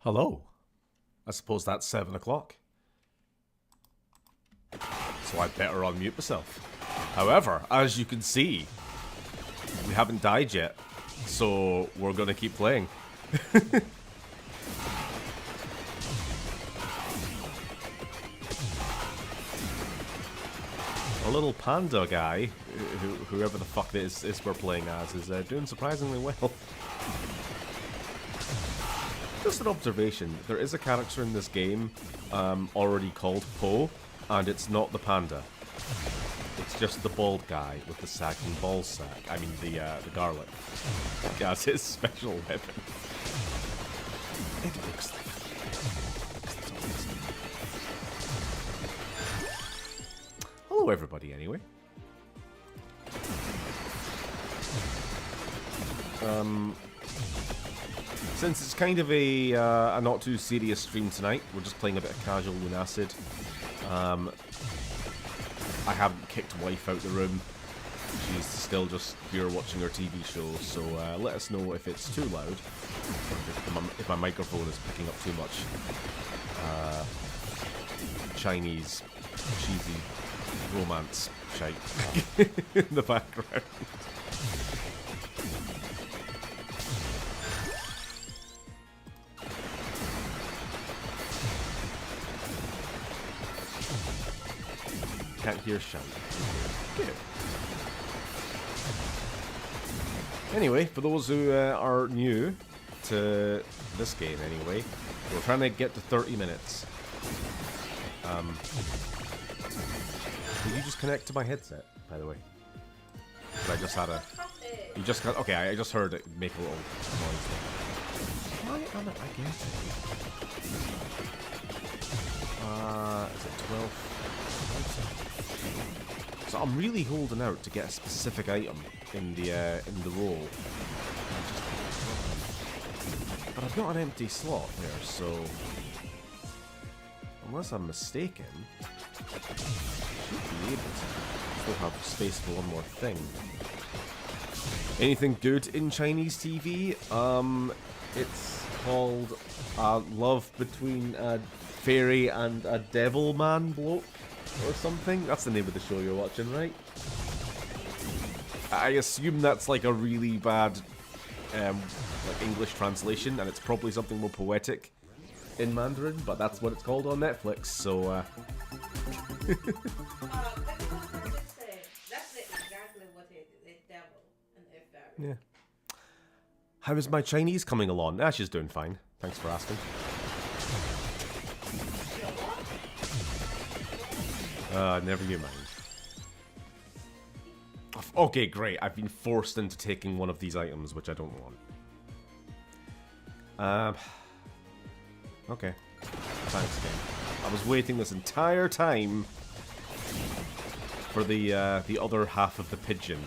Hello. I suppose that's 7 o'clock. So I better unmute myself. However, as you can see, we haven't died yet. So we're gonna keep playing. A little panda guy, whoever the fuck this is we're playing as, is doing surprisingly well. Just an observation, there is a character in this game already called Po, and it's not the panda. It's just the bald guy with the sagging ball sack. I mean the garlic. That's his special weapon. It looks like hello everybody anyway. Since it's kind of a not too serious stream tonight, we're just playing a bit of casual LUNACID. I haven't kicked wife out the room. She's still just here watching her TV show, so let us know if it's too loud, or if my microphone is picking up too much Chinese cheesy romance shite in the background. Can't hear shout. Good. Anyway, for those who are new to this game anyway, we're trying to get to 30 minutes. Did you just connect to my headset, by the way? I just had a... You just got... Okay, I just heard it make a little noise. Why am I getting? Is it 12? So I'm really holding out to get a specific item in the roll. But I've got an empty slot here, so unless I'm mistaken, I should be able to still have space for one more thing. Anything good in Chinese TV? It's called Love Between a Fairy and a Devil Man Bloke. Or something? That's the name of the show you're watching, right? I assume that's like a really bad like English translation, and it's probably something more poetic in Mandarin, but that's what it's called on Netflix, so That's exactly what it is, devil and fairy. yeah. How is my Chinese coming along? Ah, she's doing fine. Thanks for asking. Never you mind. Okay, great. I've been forced into taking one of these items, which I don't want. Okay. Thanks again. I was waiting this entire time for the other half of the pigeon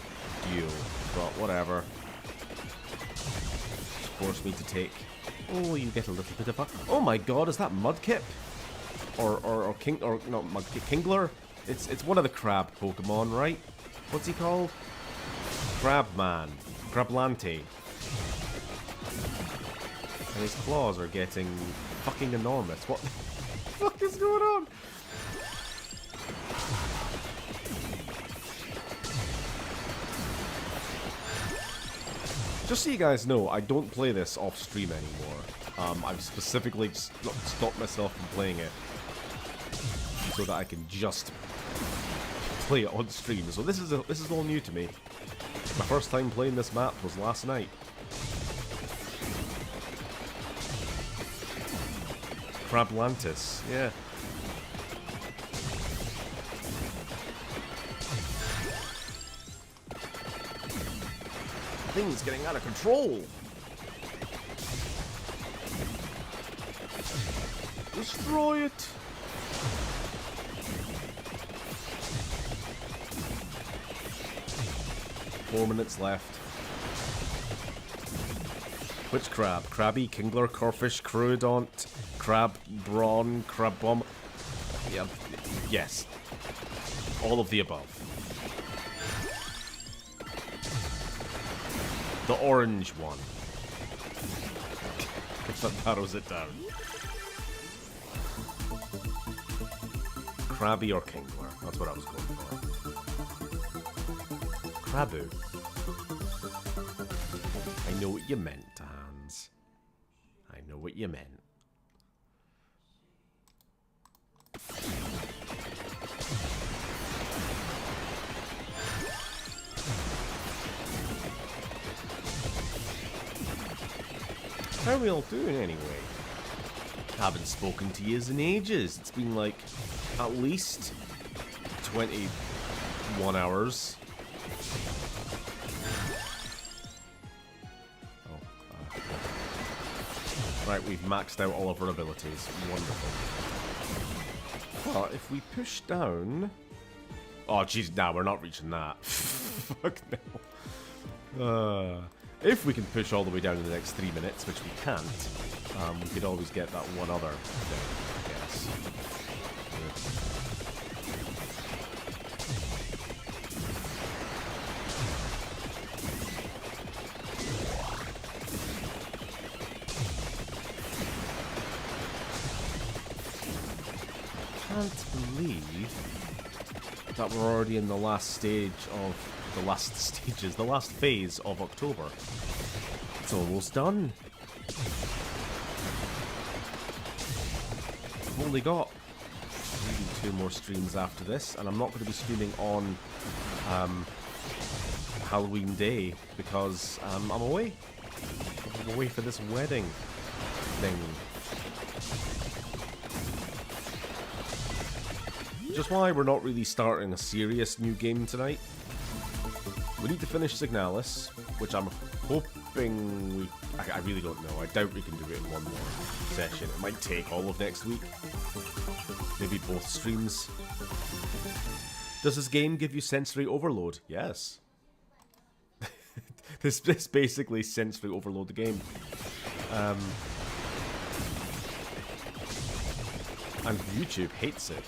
deal, but whatever. Forced me to take... Oh, you get a little bit of a... Oh my god, is that Mudkip? Or King, or no, Kingler? It's one of the crab Pokemon, right? What's he called? Crabman. Crablante. And his claws are getting fucking enormous. What the fuck is going on? Just so you guys know, I don't play this off stream anymore. I've specifically stopped myself from playing it so that I can just play it on stream. So this is all new to me. My first time playing this map was last night. Crablantis, yeah. Thing's getting out of control. Destroy it. 4 minutes left. Which crab? Crabby, Kingler, Corfish, Cruodont, Crab, Brawn, Crab Bomb. Yeah, yes. All of the above. The orange one. that narrows it down. Krabby or Kingler? That's what I was going for. Krabu. I know what you meant, Hans. I know what you meant. How are we all doing anyway? Haven't spoken to you in ages. It's been like at least 21 hours. Right, we've maxed out all of our abilities. Wonderful. But if we push down... Oh, jeez, nah, we're not reaching that. Fuck no. If we can push all the way down in the next 3 minutes, which we can't, we could always get that one other thing, I guess. I can't believe that we're already in the last stage of the last phase of October. It's almost done. I've only got maybe 2 more streams after this, and I'm not going to be streaming on Halloween Day because I'm away. I'm away for this wedding thing. Which is why we're not really starting a serious new game tonight. We need to finish Signalis, which I'm hoping we... I really don't know. I doubt we can do it in one more session. It might take all of next week. Maybe both streams. Does this game give you sensory overload? Yes. This basically sensory overload the game. And YouTube hates it.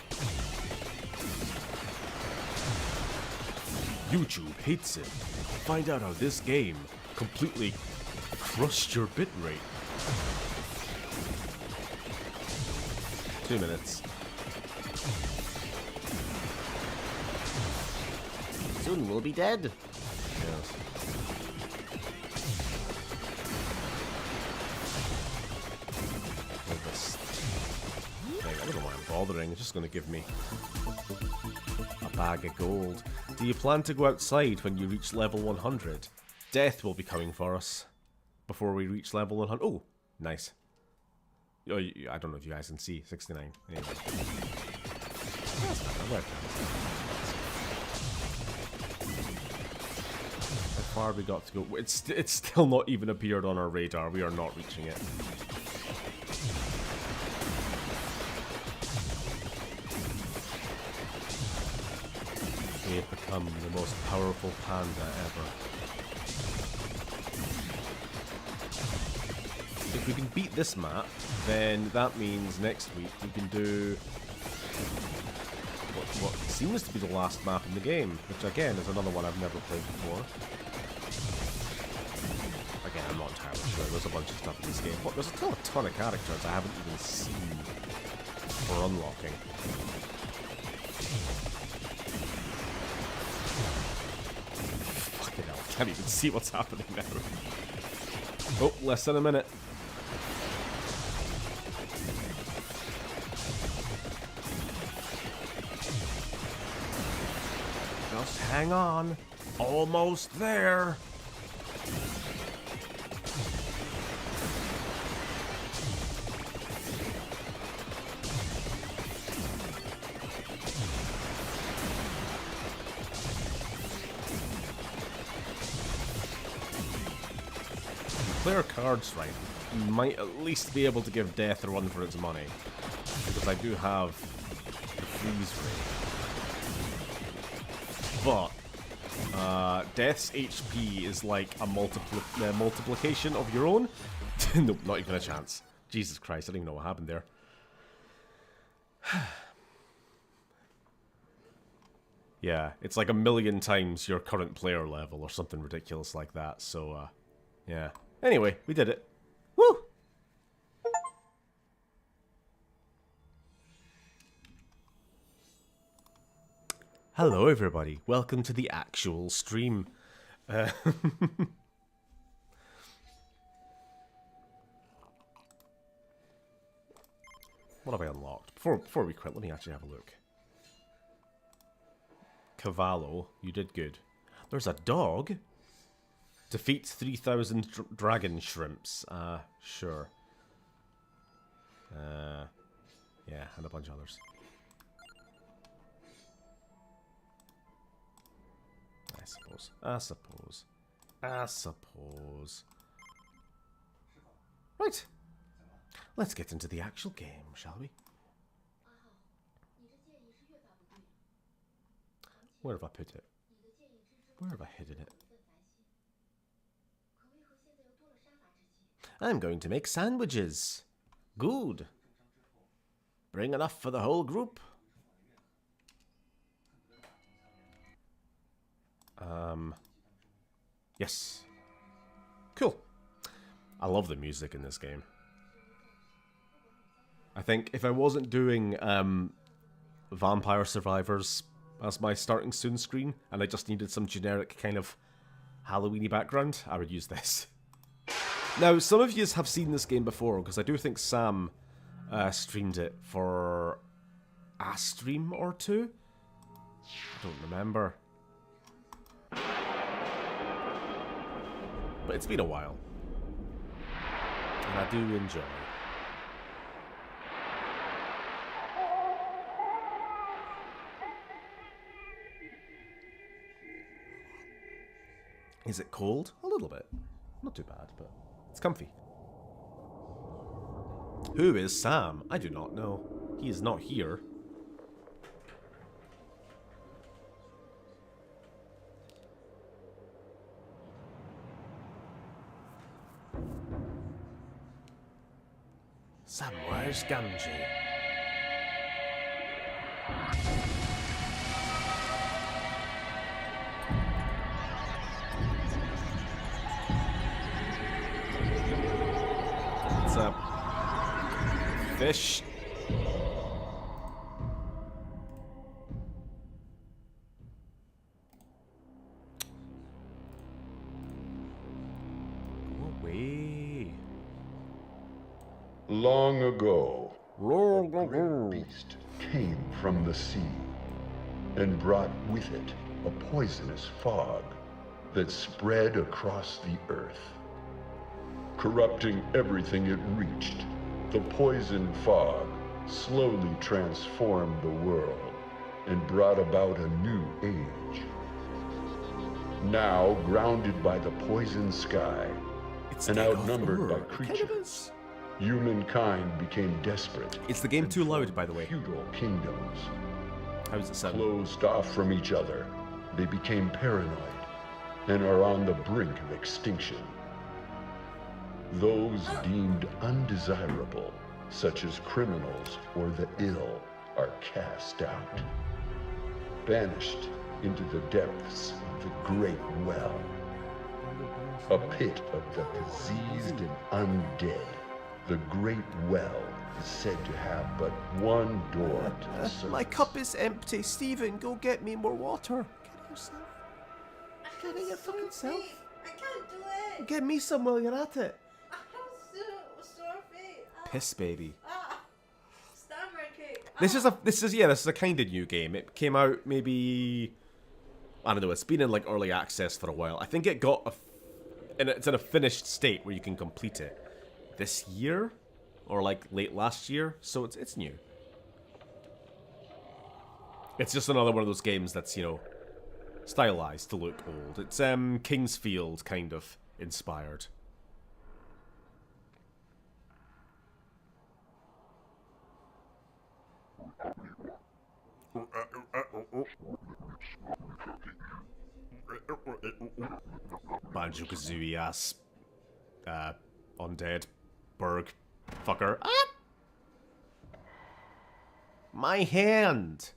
YouTube hates it. Find out how this game completely crushed your bitrate. 2 minutes. Soon we'll be dead. Yes. This thing, I don't know why I'm bothering. It's just going to give me a bag of gold. Do you plan to go outside when you reach level 100? Death will be coming for us before we reach level 100. Oh, nice. Oh, I don't know if you guys can see. 69. Anyway. That's not gonna work. How far have we got to go? It's still not even appeared on our radar. We are not reaching it. We have become the most powerful panda ever. If we can beat this map, then that means next week we can do what seems to be the last map in the game, which again is another one I've never played before. Again, I'm not entirely sure. There's a bunch of stuff in this game. But there's still a ton of characters I haven't even seen for unlocking. Fucking hell, I can't even see what's happening now. Oh, less than a minute. Just hang on. Almost there. Play our cards right, you might at least be able to give Death a run for its money. Because I do have the freeze rate. But Death's HP is like a multiplication of your own. Nope, not even a chance. Jesus Christ, I don't even know what happened there. Yeah, it's like 1,000,000 times your current player level or something ridiculous like that, so yeah. Anyway, we did it. Woo! Hello everybody, welcome to the actual stream. What have I unlocked? Before we quit, let me actually have a look. Cavallo, you did good. There's a dog? Defeat 3,000 dragon shrimps. Sure. Yeah, and a bunch of others. I suppose. Right. Let's get into the actual game, shall we? Where have I put it? Where have I hidden it? I'm going to make sandwiches. Good. Bring enough for the whole group. Yes. Cool. I love the music in this game. I think if I wasn't doing Vampire Survivors as my starting soon screen, and I just needed some generic kind of Halloweeny background, I would use this. Now, some of you have seen this game before, because I do think Sam streamed it for a stream or two. I don't remember. But it's been a while. And I do enjoy it. Is it cold? A little bit. Not too bad, but it's comfy. Who is Sam? I do not know. He is not here. Sam, where's Gamgee? It's a fish. Go away. Long ago, Long a great beast came from the sea and brought with it a poisonous fog that spread across the earth. Corrupting everything it reached, the poison fog slowly transformed the world and brought about a new age. Now, grounded by the poison sky and outnumbered by creatures, humankind became desperate. Is the game too loud, by the way? Feudal kingdoms. How does it sound? Closed off from each other, they became paranoid and are on the brink of extinction. Those deemed undesirable, such as criminals or the ill, are cast out, banished into the depths of the Great Well, a pit of the diseased and undead. The Great Well is said to have but one door to the surface. My cup is empty. Stephen, go get me more water. Get it yourself. Get it your fucking self. I can't do it. Get me some while you're at it. I'm sore feet. Piss baby. Stomach ache. This is a kind of new game. It came out maybe, I don't know, it's been in like early access for a while. I think it got and it's in a finished state where you can complete it this year or like late last year, so it's new. It's just another one of those games that's, you know, stylized to look old. It's Kingsfield kind of inspired. Banjo-Kazooie ass undead Berg fucker. Ah! My hand!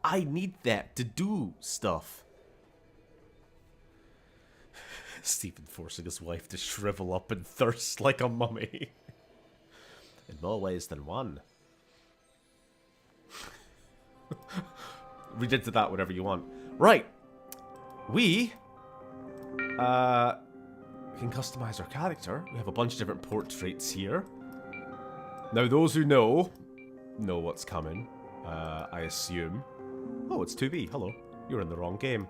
I need that to do stuff. Stephen forcing his wife to shrivel up and thirst like a mummy. In more ways than one. read into that whatever you want. Right. We can customize our character. We have a bunch of different portraits here. Now, those who know what's coming, I assume. Oh, it's 2B. Hello. You're in the wrong game.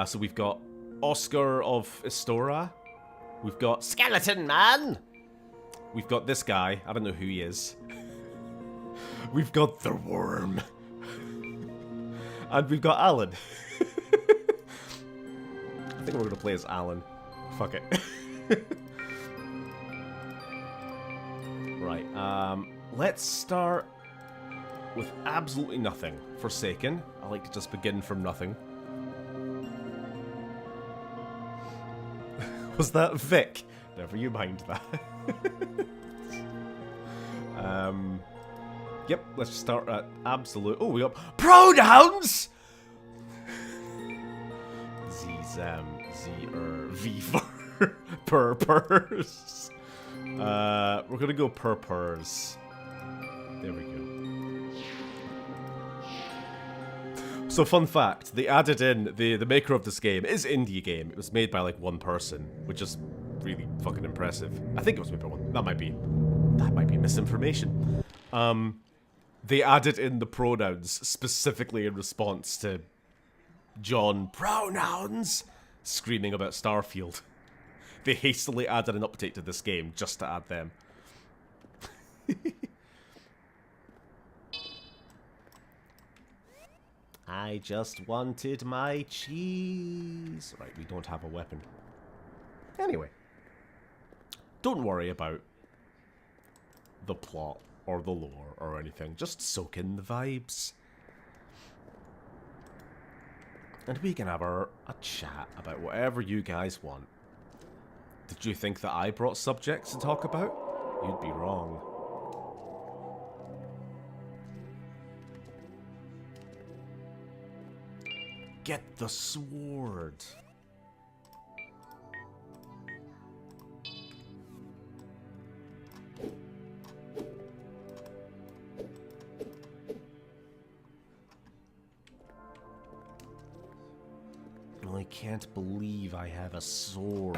So we've got Oscar of Istora. We've got Skeleton Man. We've got this guy. I don't know who he is. We've got the Worm. And we've got Alan. I think we're going to play as Alan. Fuck it. Right, let's start with absolutely nothing. Forsaken. I like to just begin from nothing. Was that Vic? Never you mind that. Yep, let's start at absolute... Oh, we got pronouns! V for purrs. We're gonna go purrs. There we go. So, fun fact, they added in, the maker of this game is indie game. It was made by like one person, which is really fucking impressive. I think it was made by one. That might be misinformation. They added in the pronouns specifically in response to John pronouns screaming about Starfield. They hastily added an update to this game just to add them. I just wanted my cheese. Right, we don't have a weapon. Anyway. Don't worry about the plot or the lore or anything. Just soak in the vibes. And we can have a chat about whatever you guys want. Did you think that I brought subjects to talk about? You'd be wrong. Get the sword. I can't believe I have a sword.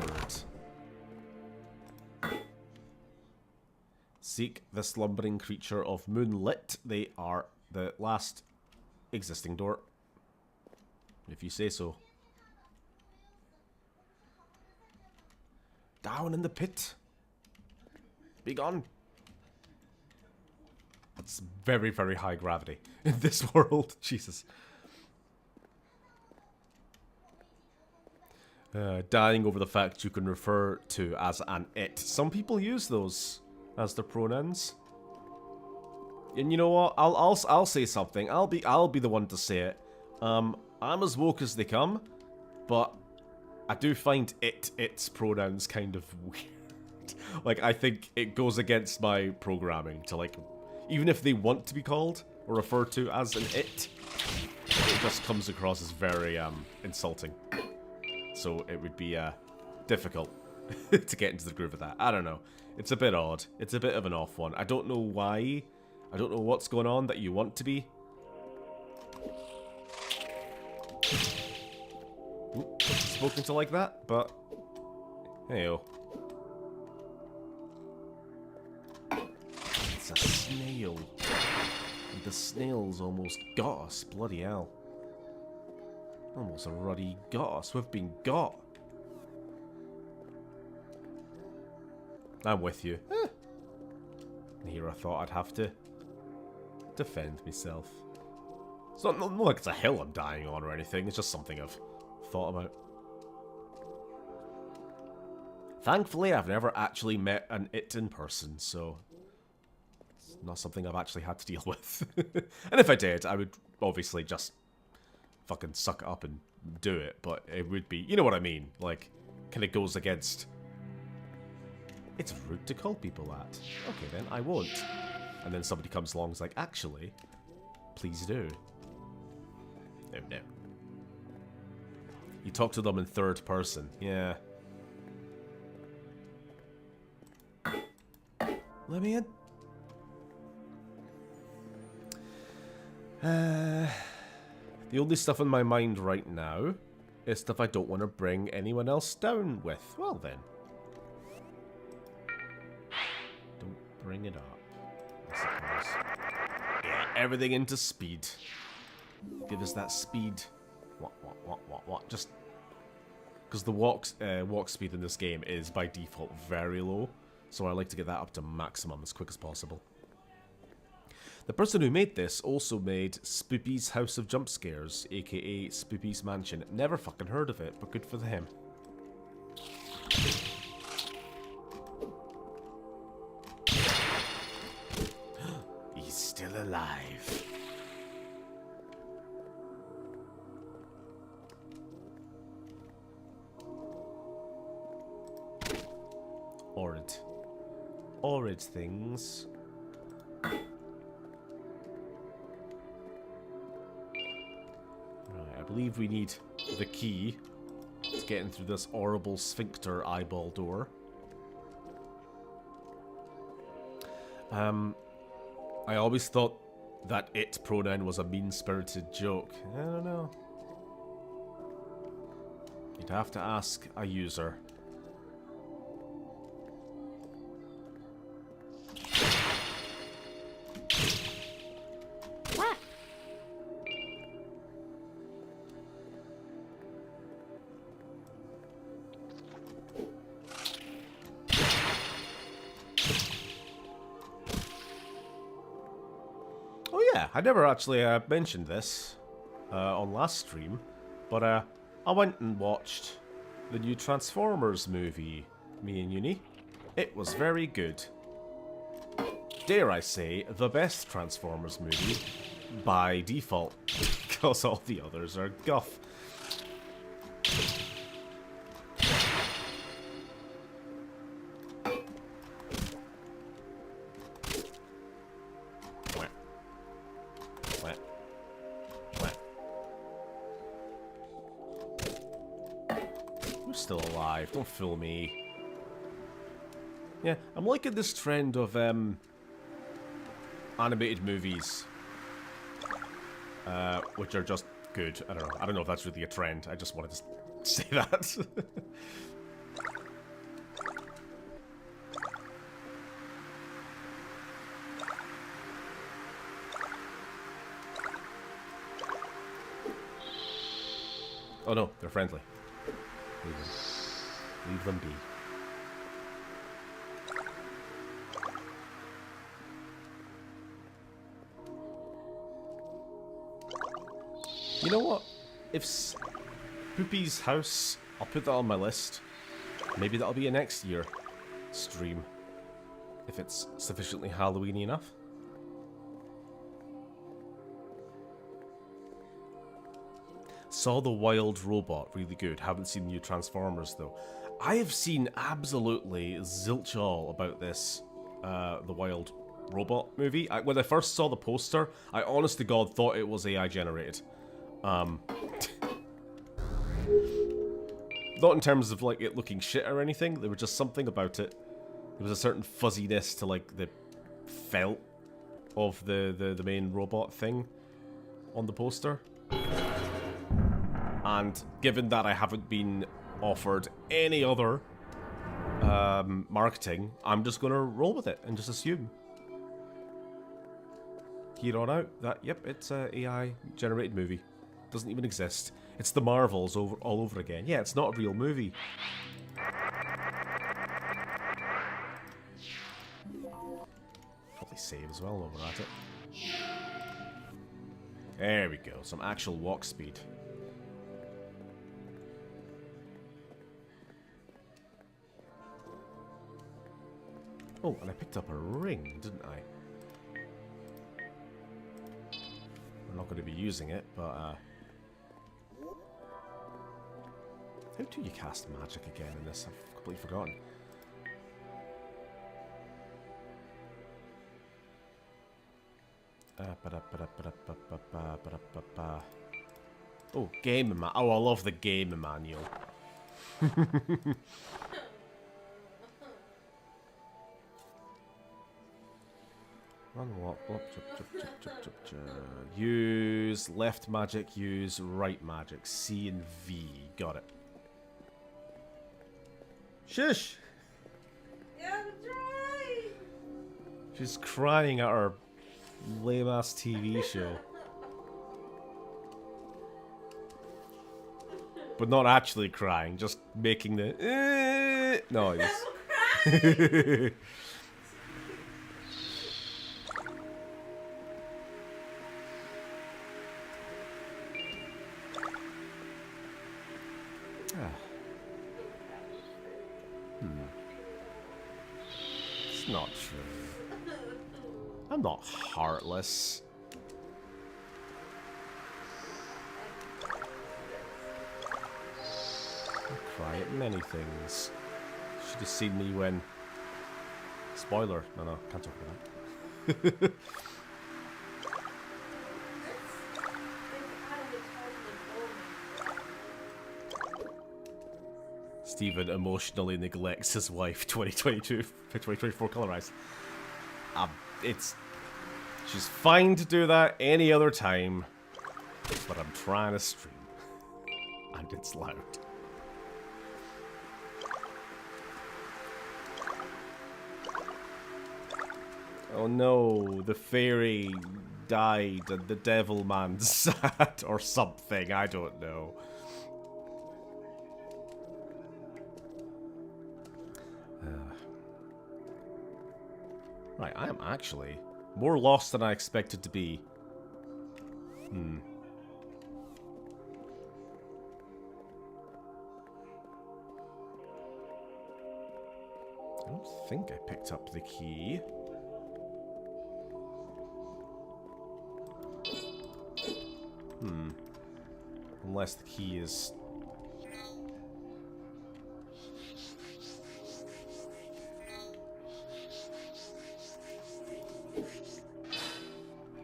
Seek the slumbering creature of Moonlit. They are the last existing door. If you say so. Down in the pit. Be gone. That's very, very high gravity in this world. Jesus. Dying over the fact you can refer to as an it. Some people use those as their pronouns. And you know what? I'll say something. I'll be the one to say it. I'm as woke as they come, but I do find its pronouns kind of weird. Like, I think it goes against my programming to, like, even if they want to be called or referred to as an it just comes across as very insulting. So it would be difficult to get into the groove of that. I don't know. It's a bit odd. It's a bit of an off one. I don't know why. I don't know what's going on that you want to be. Spoken to like that, but hey-o. It's a snail. And the snail's almost got us. Bloody hell. Almost already got us. We've been got. I'm with you. Here I thought I'd have to defend myself. It's not like it's a hill I'm dying on or anything. It's just something I've thought about. Thankfully, I've never actually met an it in person, so it's not something I've actually had to deal with. And if I did, I would obviously just fucking suck it up and do it, but it would be, you know what I mean, like, kind of goes against, it's rude to call people that. Okay then, I won't. And then somebody comes along and is like, actually, please do. Oh no. You talk to them in third person, yeah. Let me in. The only stuff in my mind right now is stuff I don't want to bring anyone else down with. Well then. Don't bring it up, I suppose. Yeah, everything into speed. Give us that speed. What? Just... because the walk speed in this game is, by default, very low. So I like to get that up to maximum as quick as possible. The person who made this also made Spoopy's House of Jump Scares, aka Spoopy's Mansion. Never fucking heard of it, but good for him. He's still alive. Horrid things. I believe we need the key to get in through this horrible sphincter eyeball door. I always thought that it pronoun was a mean-spirited joke. I don't know. You'd have to ask a user. I never actually mentioned this on last stream, but I went and watched the new Transformers movie, me and Uni. It was very good. Dare I say, the best Transformers movie by default, because all the others are guff. Still alive, don't fool me. Yeah, I'm liking this trend of animated movies which are just good. I don't know if that's really a trend. I just wanted to say that. Oh no, they're friendly. Leave them be. You know what? If Spoopy's House, I'll put that on my list. Maybe that'll be a next year stream. If it's sufficiently Halloweeny enough. Saw the Wild Robot, really good. Haven't seen the new Transformers though. I have seen absolutely zilch all about this, the Wild Robot movie. When I first saw the poster, I honest to God thought it was AI generated. Not in terms of like it looking shit or anything. There was just something about it. There was a certain fuzziness to like the felt of the main robot thing on the poster. And given that I haven't been offered any other marketing, I'm just going to roll with it and just assume. Here on out, that, yep, it's a AI-generated movie. Doesn't even exist. It's the Marvels all over again. Yeah, it's not a real movie. Probably save as well while we're at it. There we go, some actual walk speed. Oh, and I picked up a ring, didn't I? We're not going to be using it, but how do you cast magic again in this? I've completely forgotten. Oh, game manual. Oh, I love the game manual. Unlock. Use use, left magic use, right magic. C and V. Got it. Shush! Yeah, I'm trying. She's crying at her lame-ass TV show. But not actually crying, just making the noise. I'm crying. It's not true. I'm not heartless. I cry at many things. Should have seen me when... Spoiler. No, can't talk about that. Stephen emotionally neglects his wife. 2022, 2024 colorized. She's fine to do that any other time, but I'm trying to stream, and it's loud. Oh no, the fairy died and the devil man's sad or something, I don't know. Right, I am actually more lost than I expected to be. I don't think I picked up the key. Unless the key is...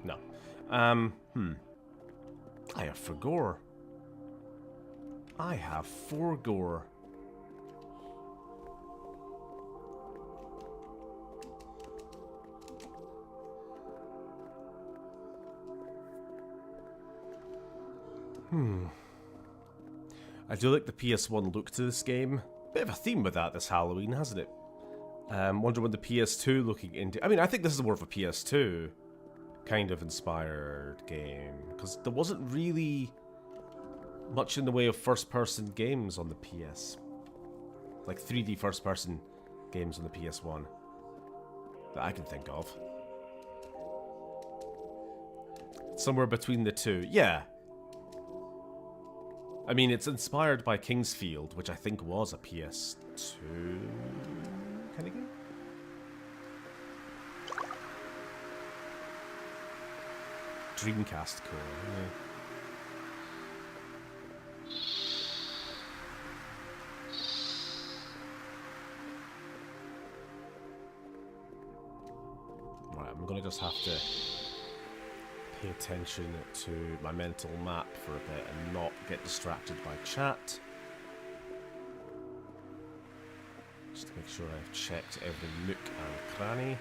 No. I have 4 gore. I have 4 gore. I do like the PS1 look to this game. Bit of a theme with that this Halloween, hasn't it? Wonder when the PS2 looking into... I mean, I think this is more of a PS2 kind of inspired game. Because there wasn't really much in the way of first-person games on the PS. Like 3D first-person games on the PS1 that I can think of. Somewhere between the two. Yeah. I mean, it's inspired by Kingsfield, which I think was a PS2 kind of game. Dreamcast core, yeah. Right, I'm gonna just have to pay attention to my mental map for a bit and not get distracted by chat. Just to make sure I've checked every nook and cranny.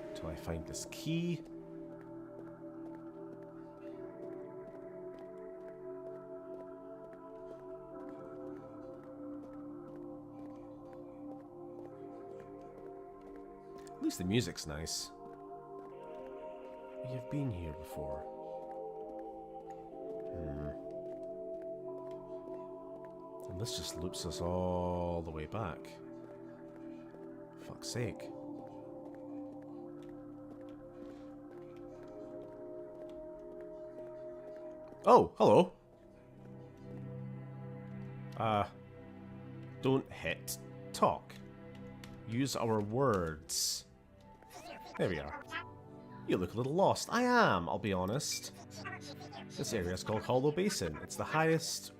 Until I find this key. At least the music's nice. You've been here before. And this just loops us all the way back. Fuck's sake. Oh, hello. Don't hit. Talk. Use our words. There we are. You look a little lost. I am, I'll be honest. This area is called Hollow Basin. It's the highest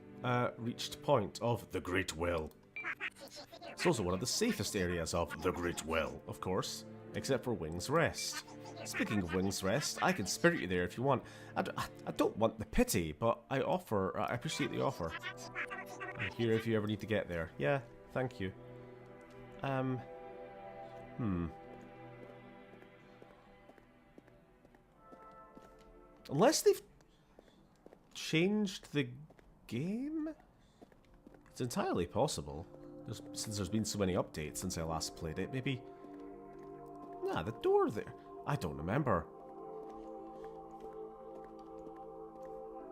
reached point of the Great Well. It's also one of the safest areas of the Great Well, of course, except for Wing's Rest. Speaking of Wing's Rest, I can spirit you there if you want. I don't want the pity, but I appreciate the offer. I'm here if you ever need to get there. Yeah, thank you. Unless they've changed the game? It's entirely possible. Since there's been so many updates since I last played it, maybe... Nah, the door there. I don't remember.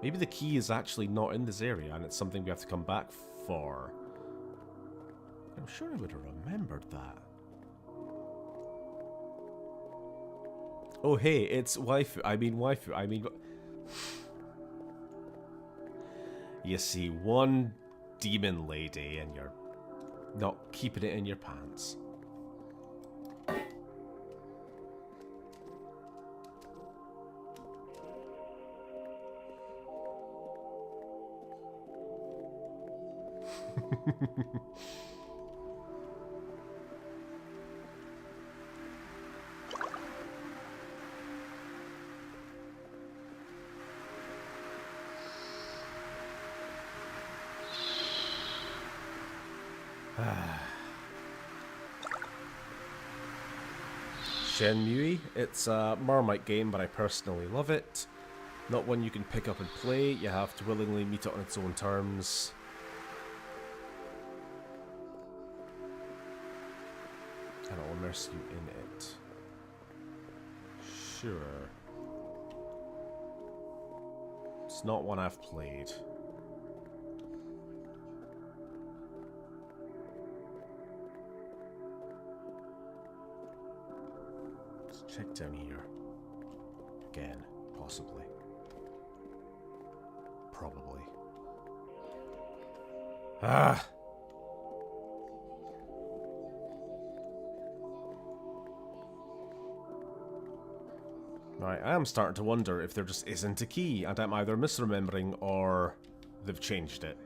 Maybe the key is actually not in this area and it's something we have to come back for. I'm sure I would have remembered that. Oh hey, it's waifu. I mean waifu. I mean... You see one demon lady and you're not keeping it in your pants. Shenmue, it's a Marmite game, but I personally love it. Not one you can pick up and play, you have to willingly meet it on its own terms. And I'll immerse you in it. Sure. It's not one I've played. Check down here. Again, possibly. Probably. Ah! Right, I am starting to wonder if there just isn't a key, and I'm either misremembering or they've changed it.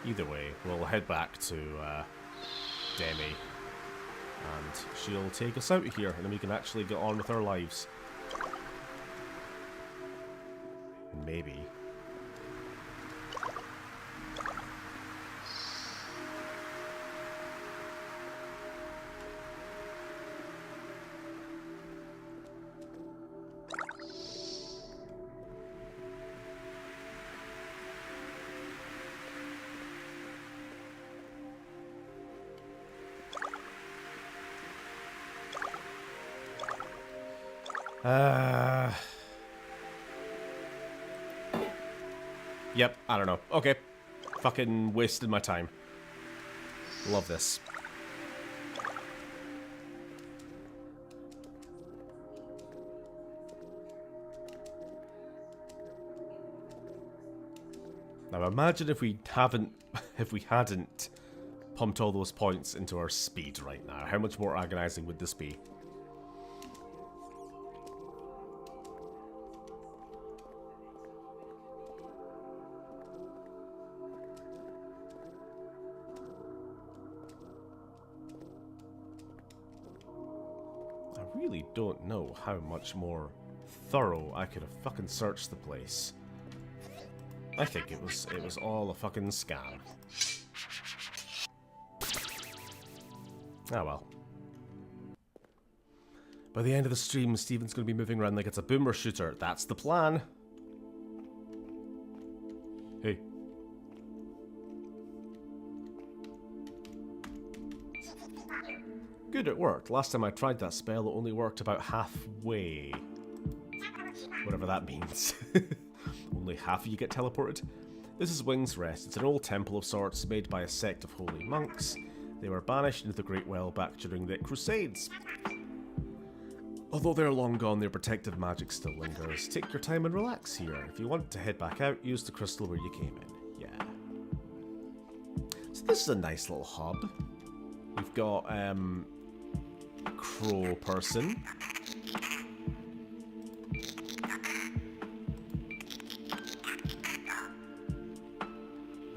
Either way, we'll head back to Demi, and she'll take us out of here, and then we can actually get on with our lives. Maybe. Yep, I don't know. Okay. Fucking wasted my time. Love this. Now imagine if we hadn't pumped all those points into our speed right now. How much more agonizing would this be? I really don't know how much more thorough I could have fucking searched the place. I think it was all a fucking scam. Ah well. By the end of the stream, Steven's going to be moving around like it's a boomer shooter. That's the plan. Hey. Good, it worked. Last time I tried that spell, it only worked about halfway. Whatever that means. Only half of you get teleported. This is Wing's Rest. It's an old temple of sorts made by a sect of holy monks. They were banished into the Great Well back during the Crusades. Although they're long gone, their protective magic still lingers. Take your time and relax here. If you want to head back out, use the crystal where you came in. Yeah. So this is a nice little hub. We've got, Crow person.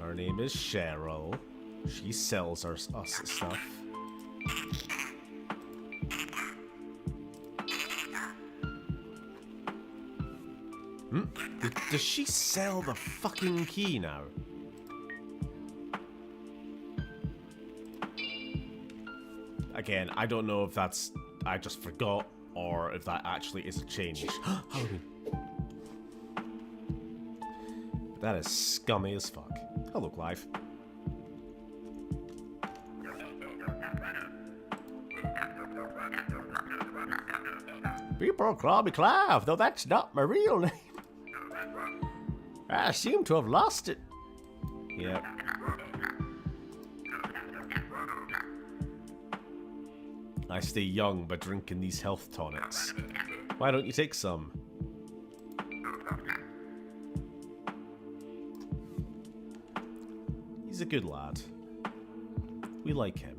Her name is Cheryl. She sells us stuff. Does she sell the fucking key now? Again, I don't know if that's... I just forgot, or if that actually is a change. Halloween. But that is scummy as fuck. Hello, Clive. People call me Clive, though that's not my real name. I seem to have lost it. Yep. I stay young by drinking these health tonics. Why don't you take some? He's a good lad. We like him.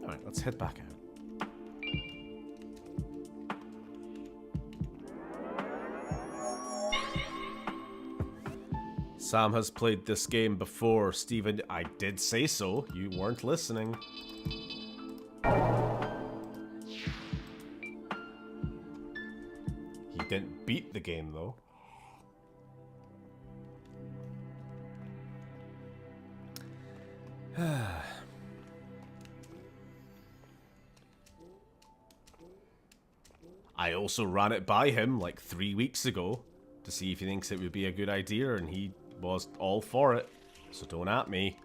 Alright, let's head back out. Sam has played this game before, Stephen. I did say so. You weren't listening. He didn't beat the game, though. I also ran it by him like 3 weeks ago to see if he thinks it would be a good idea, and he was all for it, so don't at me.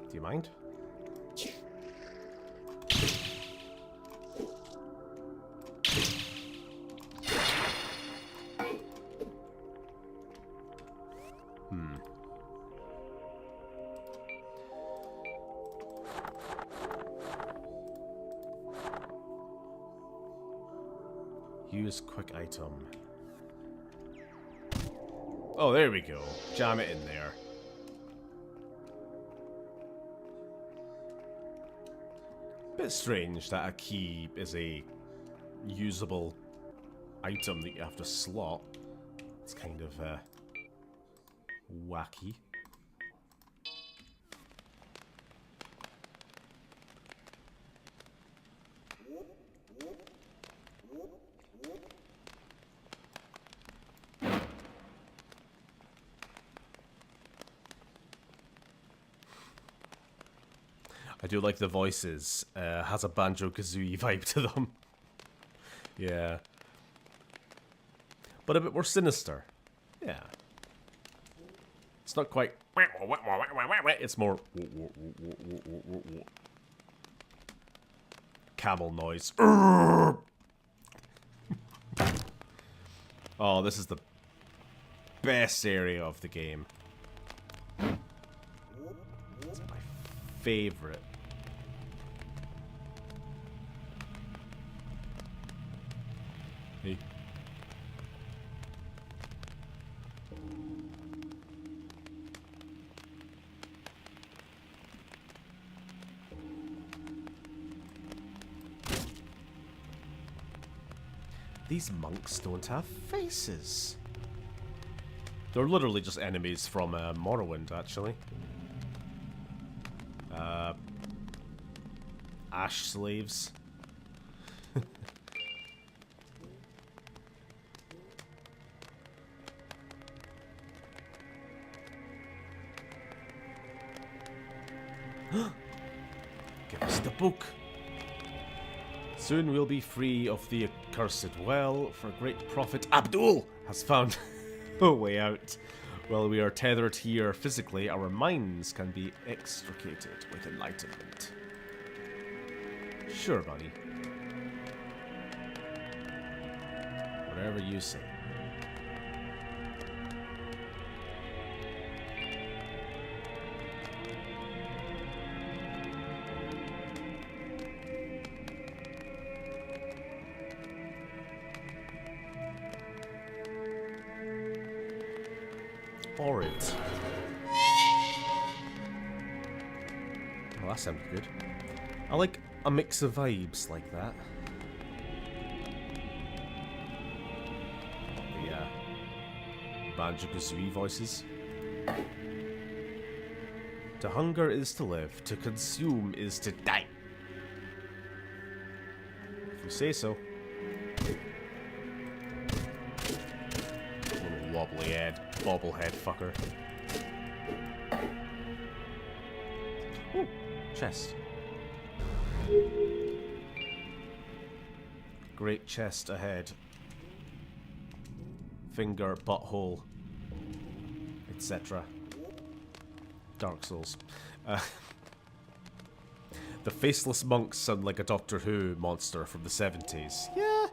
Do you mind? Use quick item. Oh, there we go. Jam it in there. Bit strange that a key is a usable item that you have to slot. It's kind of wacky. I do like the voices. Has a Banjo-Kazooie vibe to them. Yeah. But a bit more sinister. Yeah. It's not quite... It's more... camel noise. Oh, this is the best area of the game. It's my favorite. Hey. These monks don't have faces. They're literally just enemies from Morrowind, actually. Ash slaves. Give us the book. Soon we'll be free of the accursed well, for great prophet Abdul has found a way out. While we are tethered here physically, our minds can be extricated with enlightenment. Sure, buddy. Whatever you say. Alright. Well, that sounded good. I like a mix of vibes like that. The Banjo-Kazooie voices. To hunger is to live, to consume is to die. If you say so. Little wobbly head, bobblehead fucker. Ooh, chest. Great chest ahead. Finger, butthole, etc. Dark Souls. The faceless monks sound like a Doctor Who monster from the 70s. Yeah.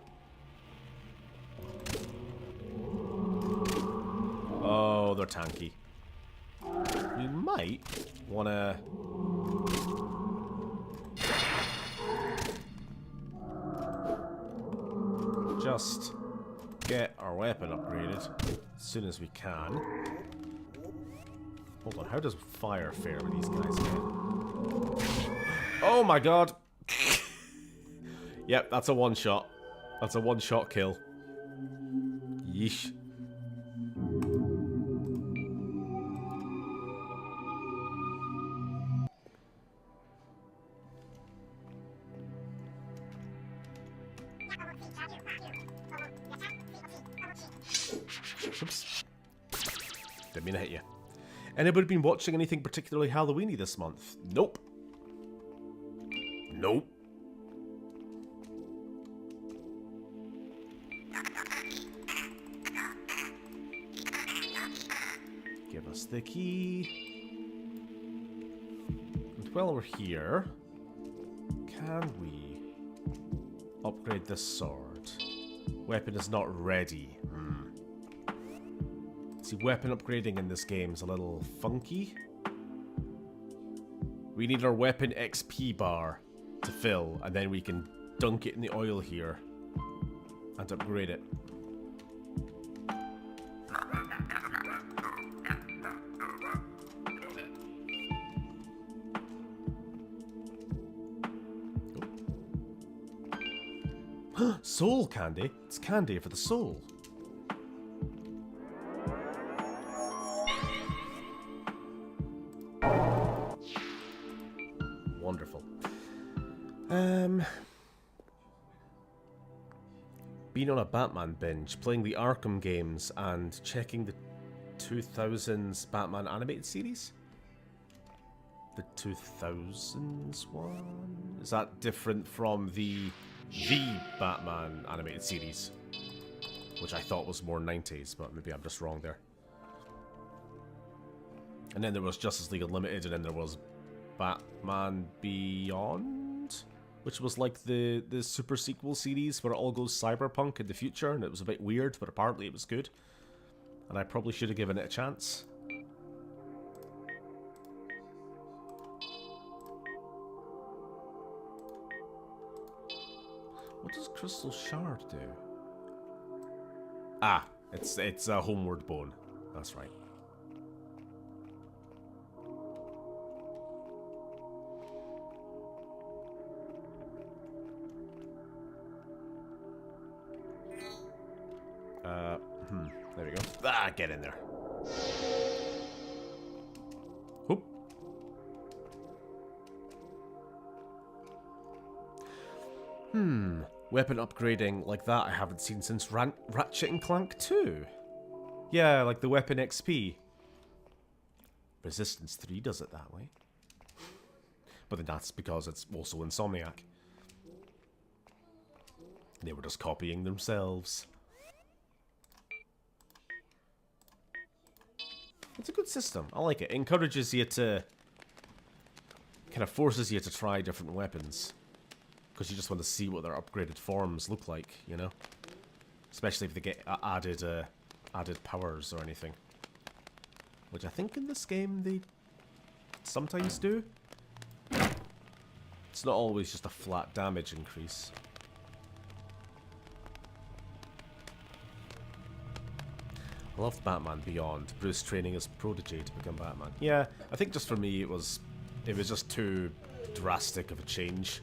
Oh, they're tanky. You might wanna... just get our weapon upgraded as soon as we can. Hold on, how does fire fare with these guys again? Oh my god! Yep, that's a one-shot. That's a one-shot kill. Yeesh. Oops. Didn't mean to hit you. Anybody been watching anything particularly Halloweeny this month? Nope. Nope. Give us the key. And while we're here, can we upgrade this sword? Weapon is not ready. See, weapon upgrading in this game is a little funky. We need our weapon XP bar to fill, and then we can dunk it in the oil here and upgrade it. Oh. Soul candy? It's candy for the soul. Wonderful. Been on a Batman binge, playing the Arkham games and checking the 2000s Batman animated series? The 2000s one? Is that different from the Batman animated series? Which I thought was more 90s, but maybe I'm just wrong there. And then there was Justice League Unlimited, and then there was Batman Beyond, which was like the super sequel series where it all goes cyberpunk in the future, and it was a bit weird, but apparently it was good. And I probably should have given it a chance. What does Crystal Shard do? Ah, it's a Homeward Bone. That's right. There we go. Ah, get in there. Whoop. Weapon upgrading like that I haven't seen since Ratchet and Clank 2. Yeah, like the weapon XP. Resistance 3 does it that way. But then that's because it's also Insomniac. They were just copying themselves. It's a good system. I like it. It encourages you to... kind of forces you to try different weapons. Because you just want to see what their upgraded forms look like, you know? Especially if they get added powers or anything. Which I think in this game they sometimes do. It's not always just a flat damage increase. I loved Batman Beyond. Bruce training as Prodigy to become Batman. Yeah, I think just for me it was It was just too drastic of a change.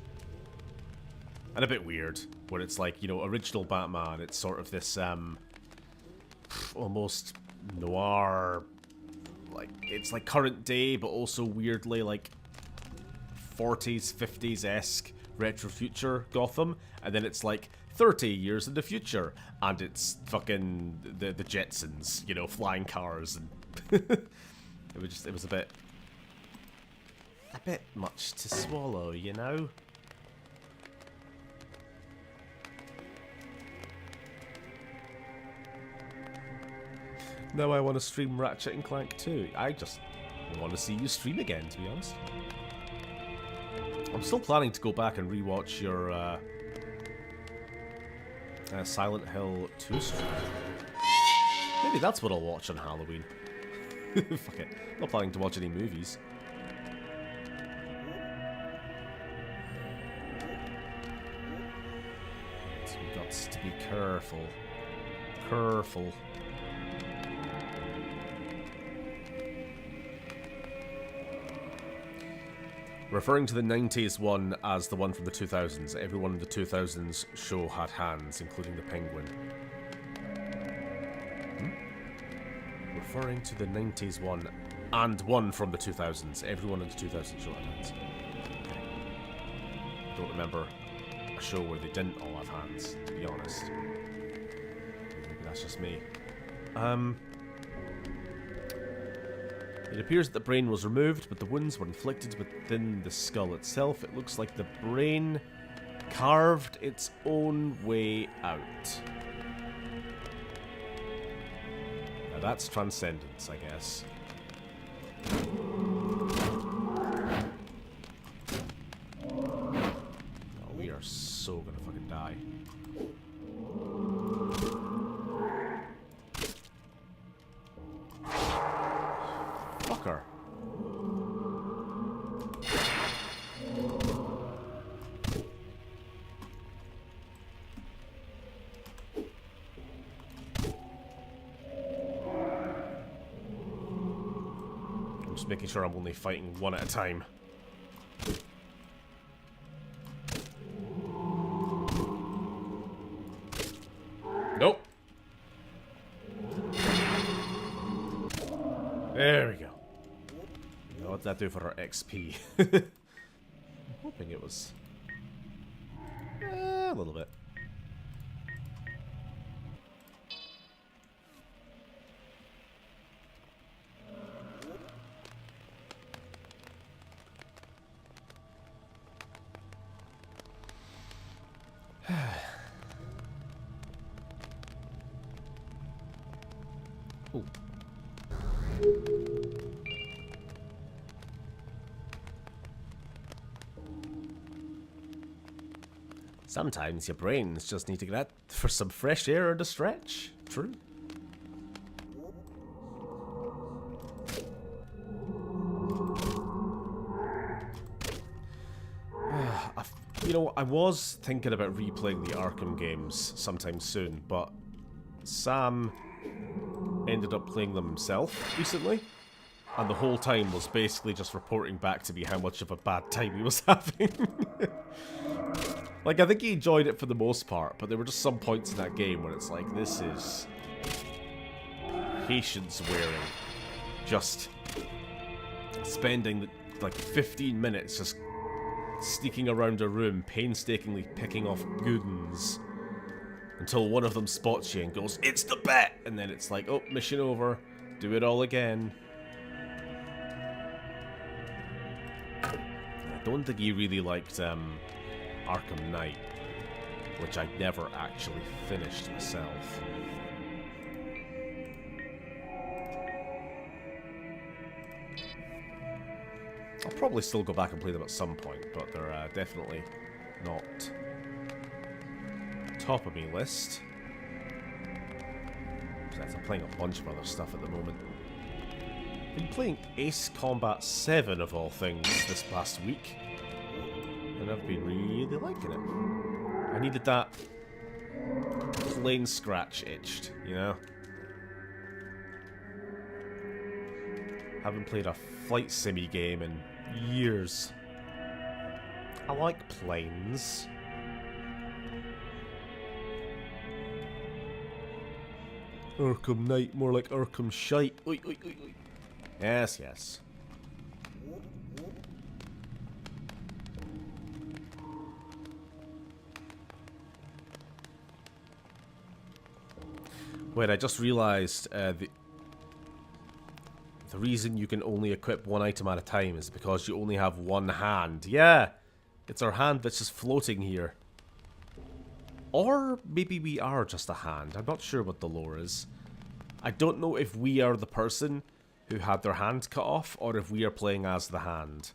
And a bit weird, where it's like, you know, original Batman, it's sort of this, almost noir, like, it's like current day, but also weirdly, like, 40s, 50s-esque retro future Gotham, and then it's like 30 years in the future, and it's fucking the Jetsons, you know, flying cars, and it was a bit much to swallow, you know? Now I want to stream Ratchet and Clank 2. I just want to see you stream again, to be honest. I'm still planning to go back and rewatch your Silent Hill 2 stream. Maybe that's what I'll watch on Halloween. Fuck it. I'm not planning to watch any movies. So we've got to be careful. Careful. Referring to the 90s one as the one from the 2000s, everyone in the 2000s show had hands, including the penguin. Referring to the 90s one and one from the 2000s, everyone in the 2000s show had hands. Okay. I don't remember a show where they didn't all have hands, to be honest. Maybe that's just me. It appears that the brain was removed, but the wounds were inflicted within the skull itself. It looks like the brain carved its own way out. Now that's transcendence, I guess. Oh, we are so gonna fucking die. Fucker. I'm just making sure I'm only fighting one at a time. Nope. There we go. What'd that do for our XP? I'm hoping it was a little bit. Ooh. Sometimes your brains just need to get out for some fresh air and a stretch. True. You know, I was thinking about replaying the Arkham games sometime soon, but Sam ended up playing them himself recently, and the whole time was basically just reporting back to me how much of a bad time he was having. Like, I think he enjoyed it for the most part, but there were just some points in that game where it's like, this is patience wearing. Just spending like 15 minutes just sneaking around a room, painstakingly picking off goons until one of them spots you and goes, "It's the bet!" And then it's like, oh, mission over, do it all again. I don't think he really liked Arkham Knight, which I never actually finished myself. I'll probably still go back and play them at some point, but they're definitely not top of my list. Besides, I'm playing a bunch of other stuff at the moment. I've been playing Ace Combat 7 of all things this past week, and I've been really liking it. I needed that plane scratch itched, you know? Haven't played a flight simmy game in years. I like planes. Arkham Knight, more like Arkham Shite. Oi, oi, oi, oi. Yes, yes. Wait, I just realized the reason you can only equip one item at a time is because you only have one hand. Yeah, it's our hand that's just floating here. Or maybe we are just a hand. I'm not sure what the lore is. I don't know if we are the person who had their hand cut off or if we are playing as the hand.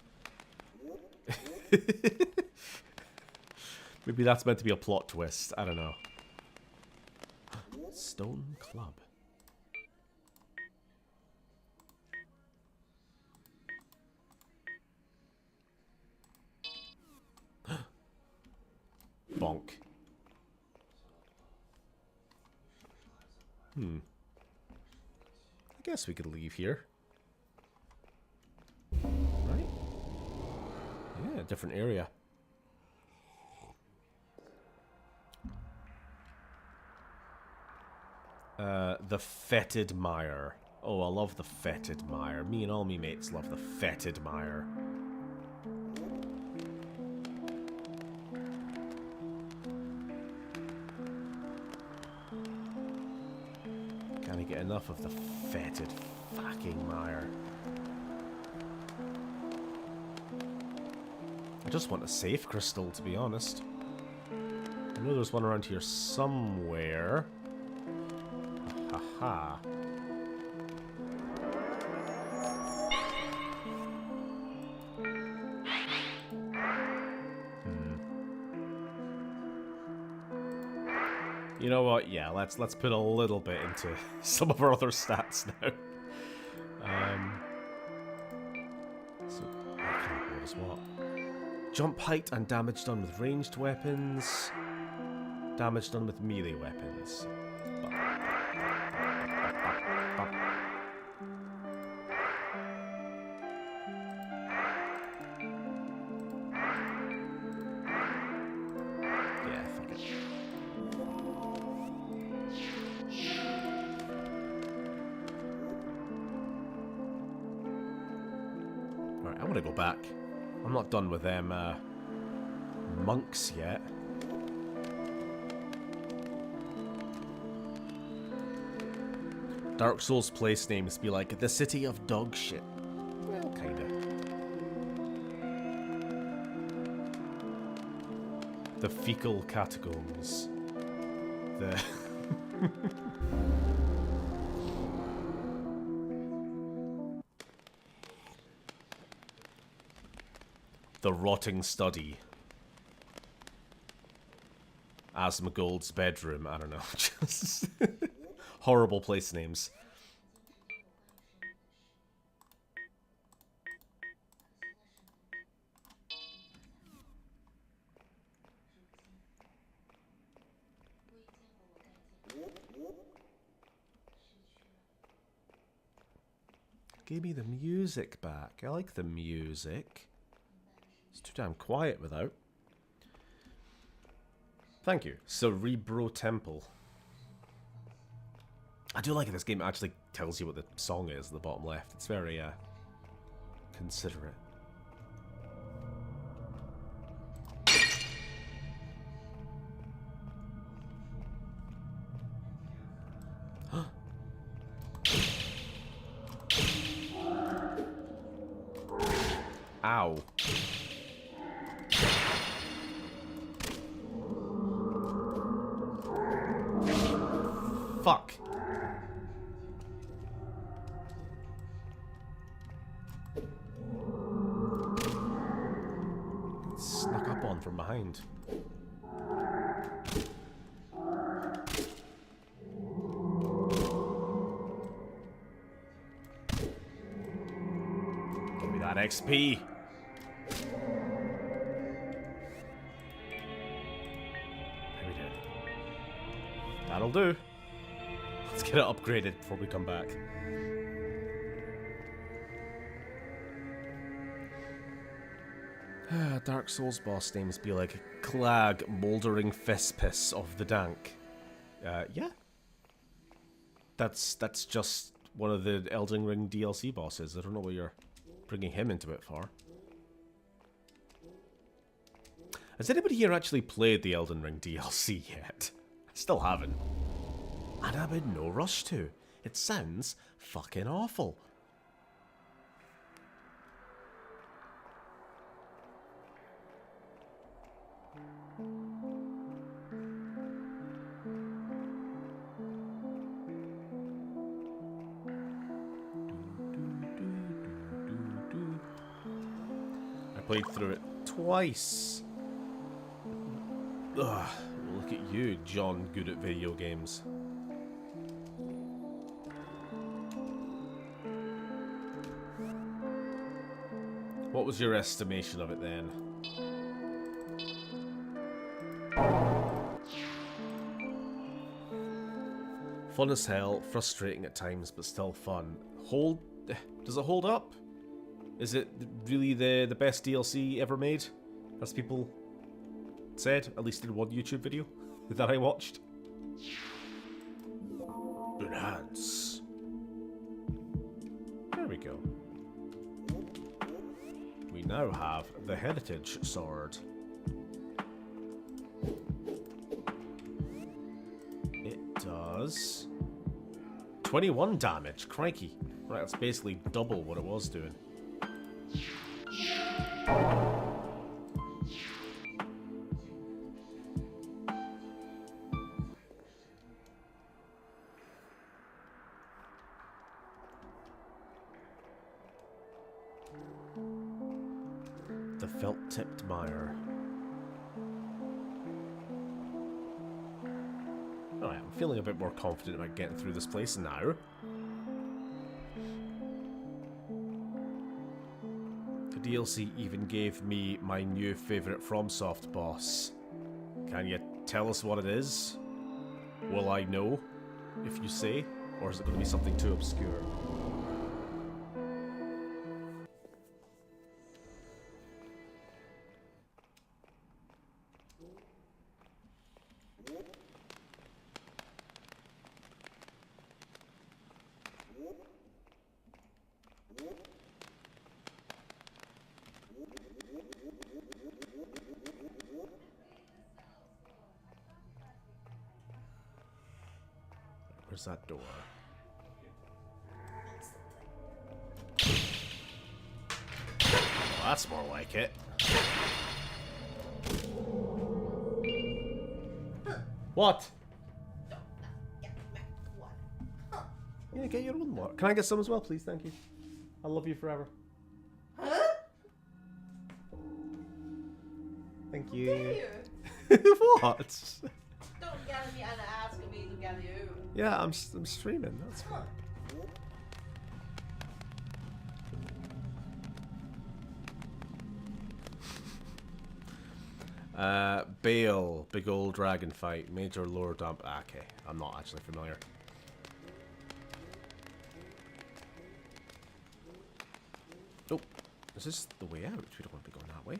Maybe that's meant to be a plot twist. I don't know. Stone club. Bonk. I guess we could leave here. Right? Yeah, different area. The fetid mire. Oh, I love the fetid mire. Me and all me mates love the fetid mire. Can't get enough of the fetid fucking mire. I just want a safe crystal, to be honest. I know there's one around here somewhere. Haha. You know what? Yeah, let's put a little bit into some of our other stats now. So what is what? Jump height and damage done with ranged weapons. Damage done with melee weapons. Yeah, fuck it. Alright, I want to go back. I'm not done with them monks yet. Dark Souls place names be like the city of dog shit. Well, kinda. The fecal catacombs. The the rotting study. Asmongold's bedroom. I don't know. Just horrible place names. Give me the music back. I like the music. It's too damn quiet without. Thank you. Cerebro Temple. I do like it. This game actually tells you what the song is at the bottom left. It's very considerate. Ow. Fuck. Snuck up on from behind. Give me that XP. There we go. That'll do. Let's get it upgraded before we come back. Dark Souls boss names be like Clag, Mouldering Fistpiss of the Dank. Yeah. That's just one of the Elden Ring DLC bosses. I don't know what you're bringing him into it for. Has anybody here actually played the Elden Ring DLC yet? I still haven't. And I'm in no rush to. It sounds fucking awful. I played through it twice. Ugh, look at you, John, good at video games. What was your estimation of it then? Fun as hell, frustrating at times, but still fun. Does it hold up? Is it really the best DLC ever made? As people said, at least in one YouTube video that I watched. Enhance. There we go. We now have the Heritage Sword. It does 21 damage. Crikey. Right, that's basically double what it was doing. The felt-tipped mire. Alright, I'm feeling a bit more confident about getting through this place now. The DLC even gave me my new favourite FromSoft boss. Can you tell us what it is? Will I know if you say? Or is it going to be something too obscure? Where's that door? Well, that's more like it. What? Yeah, get your own water. Can I get some as well, please? Thank you. I love you forever. Thank you. What? Don't gather me and ask me to gather you. Yeah, I'm streaming. That's fine. Bale, big old dragon fight, major lore dump. Okay, I'm not actually familiar. Oh, is this the way out? We don't want to be going that way.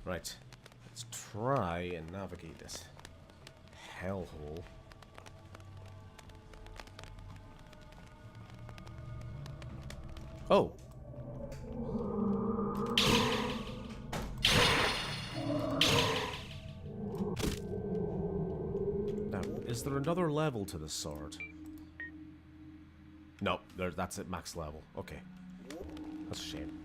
Right, let's try and navigate this hellhole. Oh. Now, is there another level to this sword? No, that's at max level. Okay. That's a shame.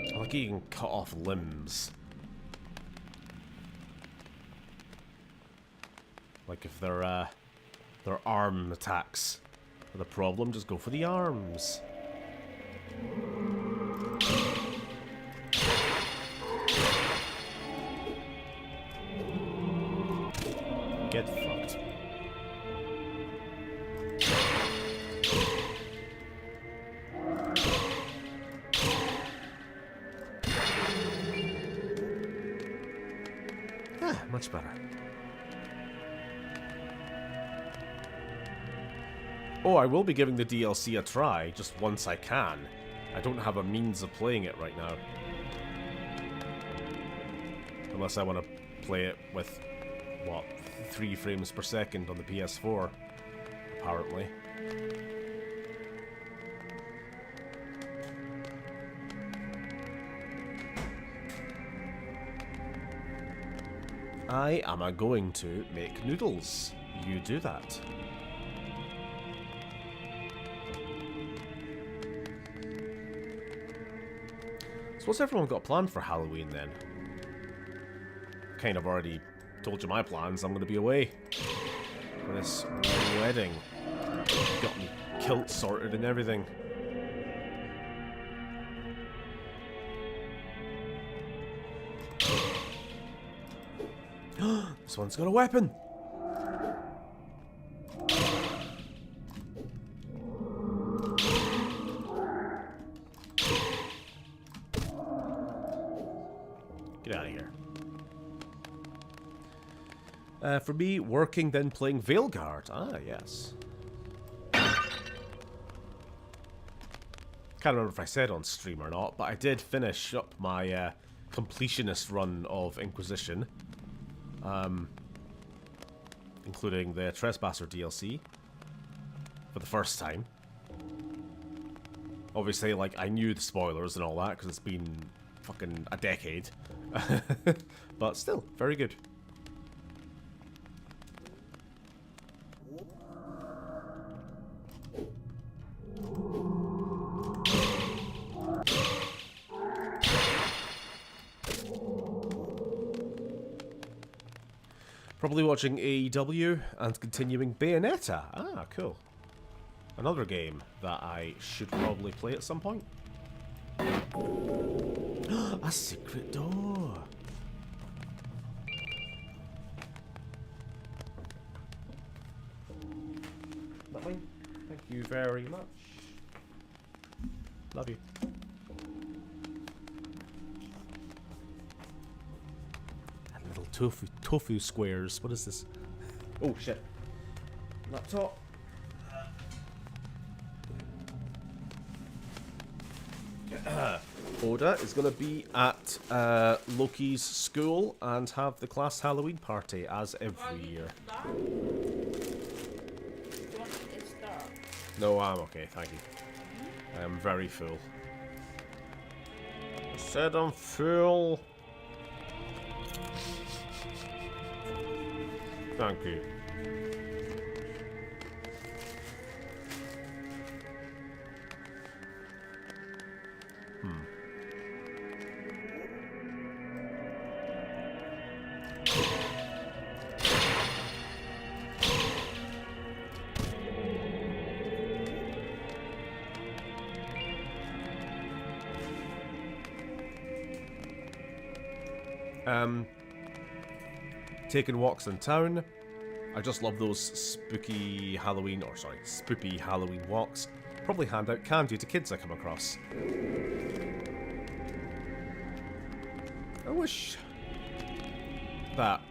I like you can cut off limbs. Like if they're arm attacks are the problem, just go for the arms. Get fucked. Much better. Oh, I will be giving the DLC a try, just once I can. I don't have a means of playing it right now. Unless I want to play it with, what, 3 frames per second on the PS4, apparently. I am going to make noodles. You do that. So what's everyone got planned for Halloween then? Kind of already told you my plans. I'm going to be away for this wedding. Got me kilt sorted and everything. This one's got a weapon! Get out of here. For me, working then playing Veilguard. Ah, yes. Can't remember if I said on stream or not, but I did finish up my completionist run of Inquisition. Including the Trespasser DLC for the first time. Obviously, like, I knew the spoilers and all that because it's been fucking a decade. But still, very good. Probably watching AEW and continuing Bayonetta. Ah, cool. Another game that I should probably play at some point. A secret door. Nothing. Thank you very much. Love you. Tofu squares. What is this? Oh shit. Laptop. Oda is going to be at Loki's school and have the class Halloween party as every year. No, I'm okay, thank you. I am very full. I said I'm full. Thank you. Taking walks in town. I just love those spooky Halloween, or sorry, spoopy Halloween walks. Probably hand out candy to kids I come across. I wish that.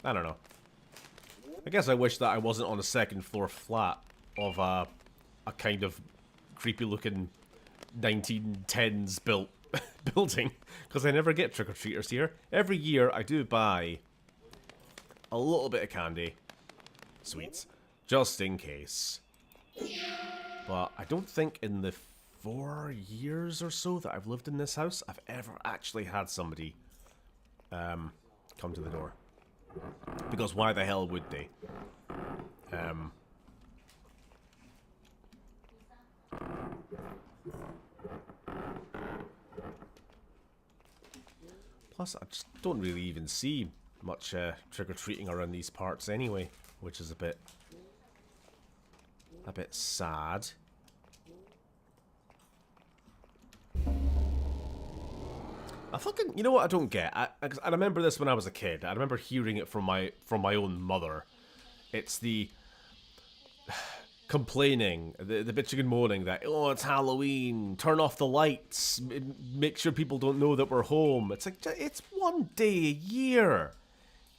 I don't know. I guess I wish that I wasn't on the second floor flat of a kind of creepy looking 1910s built building, because I never get trick-or-treaters here. Every year I do buy a little bit of candy, sweets, just in case. But I don't think in the 4 years or so that I've lived in this house, I've ever actually had somebody come to the door. Because why the hell would they? Plus, I just don't really even see much trick-or-treating around these parts anyway, which is a bit sad. I fucking, you know what I don't get? I remember this when I was a kid. I remember hearing it from my own mother. It's the complaining, the bitching and moaning that, oh, it's Halloween, turn off the lights, make sure people don't know that we're home. It's like, it's one day a year.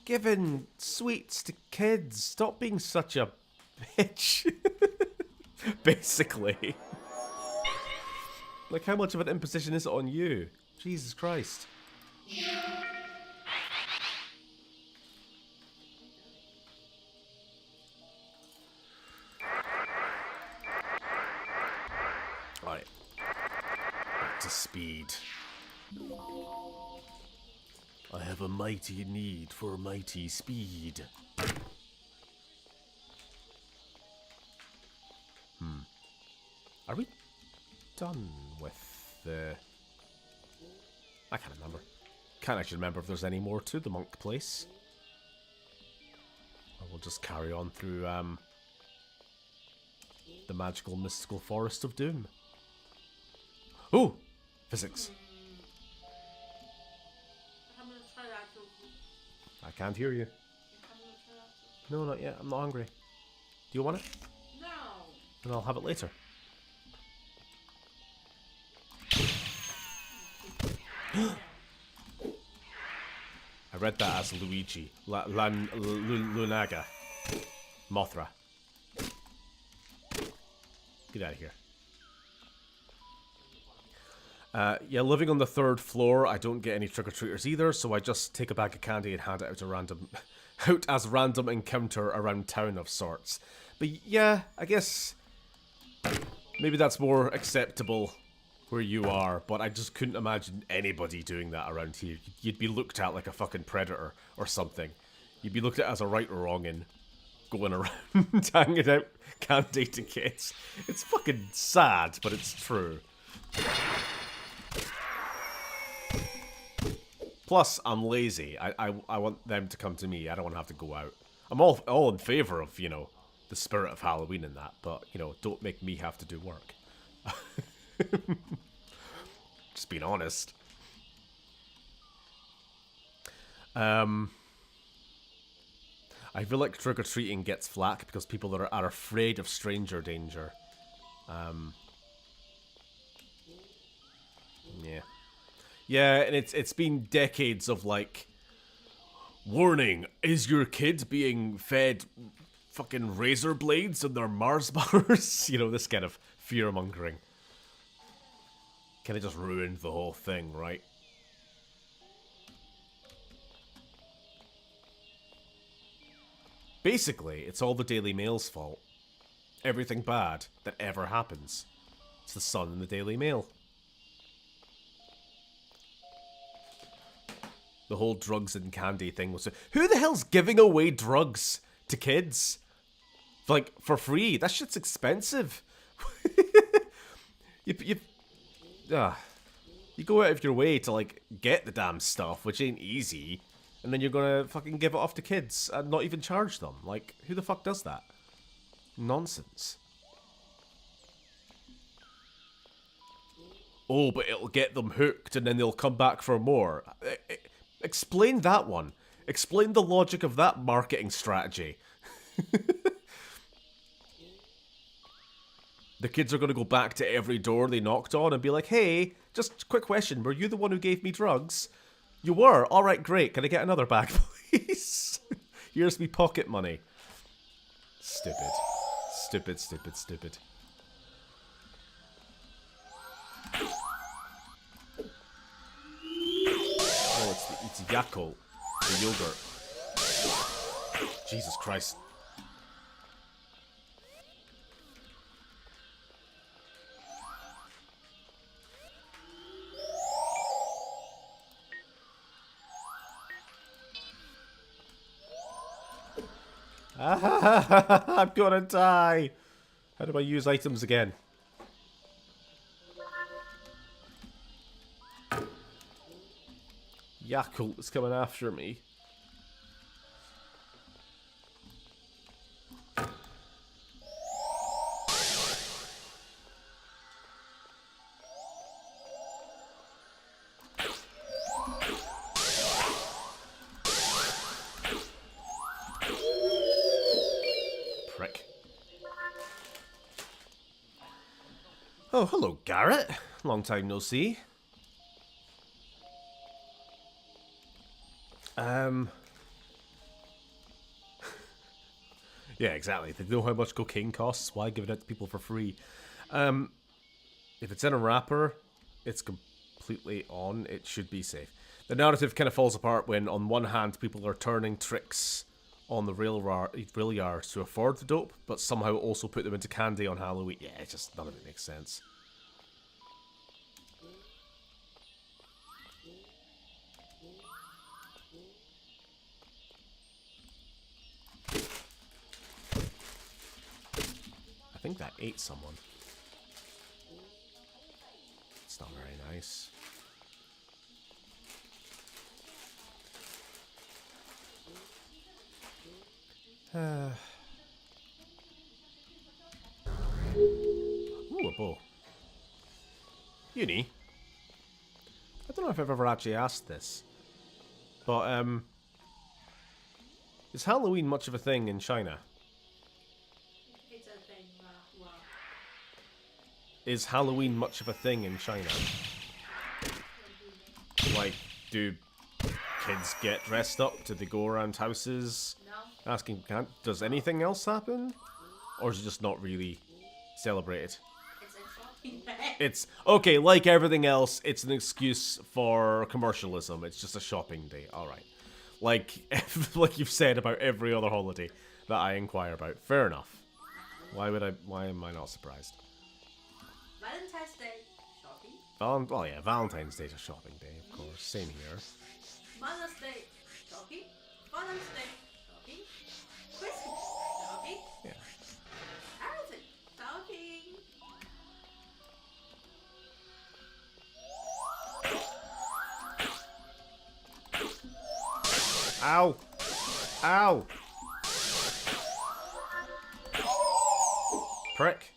Giving sweets to kids. Stop being such a bitch. Basically. Like, how much of an imposition is it on you? Jesus Christ. Alright. Back to speed. I have a mighty need for mighty speed. Are we done with the... I can't remember. Can't actually remember if there's any more to the monk place. Or we'll just carry on through the magical mystical forest of doom. Oh! Physics. I can't hear you. No, not yet. I'm not hungry. Do you want it? No. Then I'll have it later. I read that as Luigi. Lunaga. Mothra. Get out of here. Yeah, living on the 3rd floor, I don't get any trick-or-treaters either, so I just take a bag of candy and hand it out as random encounter around town of sorts. But yeah, I guess maybe that's more acceptable where you are, but I just couldn't imagine anybody doing that around here. You'd be looked at like a fucking predator or something. You'd be looked at as a right or wrong in going around handing out candy to kids. It's fucking sad, but it's true. Plus, I'm lazy. I want them to come to me. I don't want to have to go out. I'm all in favour of, you know, the spirit of Halloween and that, but, you know, don't make me have to do work. Just being honest. I feel like trick-or-treating gets flack because people are afraid of stranger danger. Yeah. Yeah, and it's been decades of, like, warning, is your kid being fed fucking razor blades in their Mars bars? You know, this kind of fear-mongering. Kind of just ruined the whole thing, right? Basically, it's all the Daily Mail's fault. Everything bad that ever happens. It's the Sun and the Daily Mail. The whole drugs and candy thing was... Who the hell's giving away drugs to kids? Like, for free? That shit's expensive. You go out of your way to, like, get the damn stuff, which ain't easy, and then you're gonna fucking give it off to kids and not even charge them. Like, who the fuck does that? Nonsense. Oh, but it'll get them hooked and then they'll come back for more. Explain that one. Explain the logic of that marketing strategy. The kids are going to go back to every door they knocked on and be like, hey, just a quick question, were you the one who gave me drugs? You were? Alright, great. Can I get another bag, please? Here's me pocket money. Stupid. Stupid, stupid, stupid. Oh, it's Yakult, the yogurt. Jesus Christ. I'm gonna die. How do I use items again? Yakult is coming after me. Prick. Oh, hello, Garrett. Long time no see. Yeah, exactly. They know how much cocaine costs. Why give it out to people for free? If it's in a wrapper, it's completely on. It should be safe. The narrative kind of falls apart when, on one hand, people are turning tricks on the rail yards to afford the dope, but somehow also put them into candy on Halloween. Yeah, it's just none of it makes sense. I think that ate someone. It's not very nice. Ooh, a bow. Uni. I don't know if I've ever actually asked this, but is Halloween much of a thing in China? It's a thing. Wow. Is Halloween much of a thing in China? Like, do kids get dressed up? Do they go around houses No. asking, does anything else happen? Or is it just not really celebrated? It's a shopping bag. It's, okay, like everything else, it's an excuse for commercialism. It's just a shopping day, alright. Like you've said about every other holiday that I inquire about. Fair enough. Why am I not surprised? Valentine's Day shopping. Oh yeah, Valentine's Day's a shopping day, of course. Same here. Mother's Day shopping. Father's Day shopping. Christmas shopping. Yeah. Everything shopping. Ow! Ow! Prick.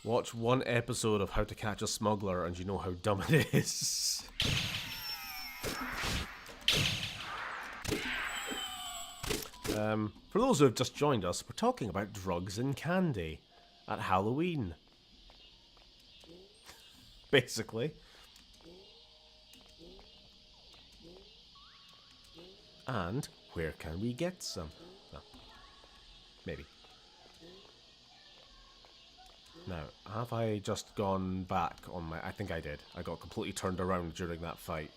Watch one episode of How to Catch a Smuggler and you know how dumb it is. For those who have just joined us, we're talking about drugs and candy at Halloween. Basically. And where can we get some? Well, maybe. Now, have I just gone back on my... I think I did. I got completely turned around during that fight.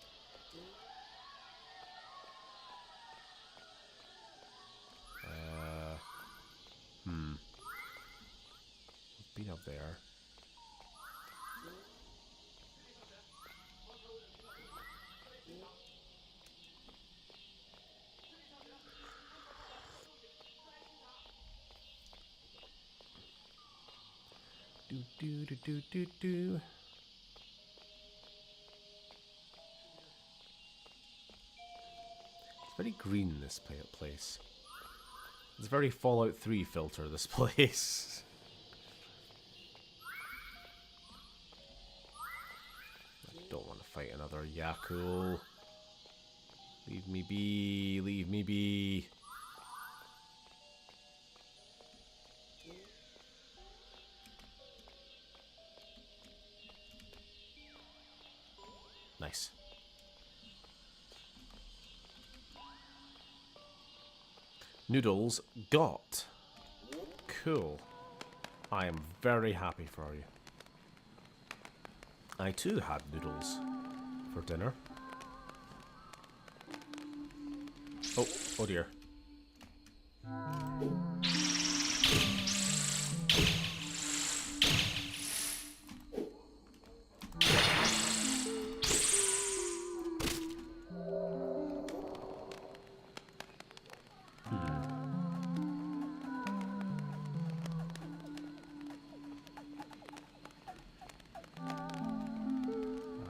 Been up there. Do. It's very green, this place. It's very Fallout 3 filter, this place. I don't want to fight another Yaku. Leave me be, leave me be. Nice. Noodles got. Cool. I am very happy for you. I too had noodles for dinner. Oh dear.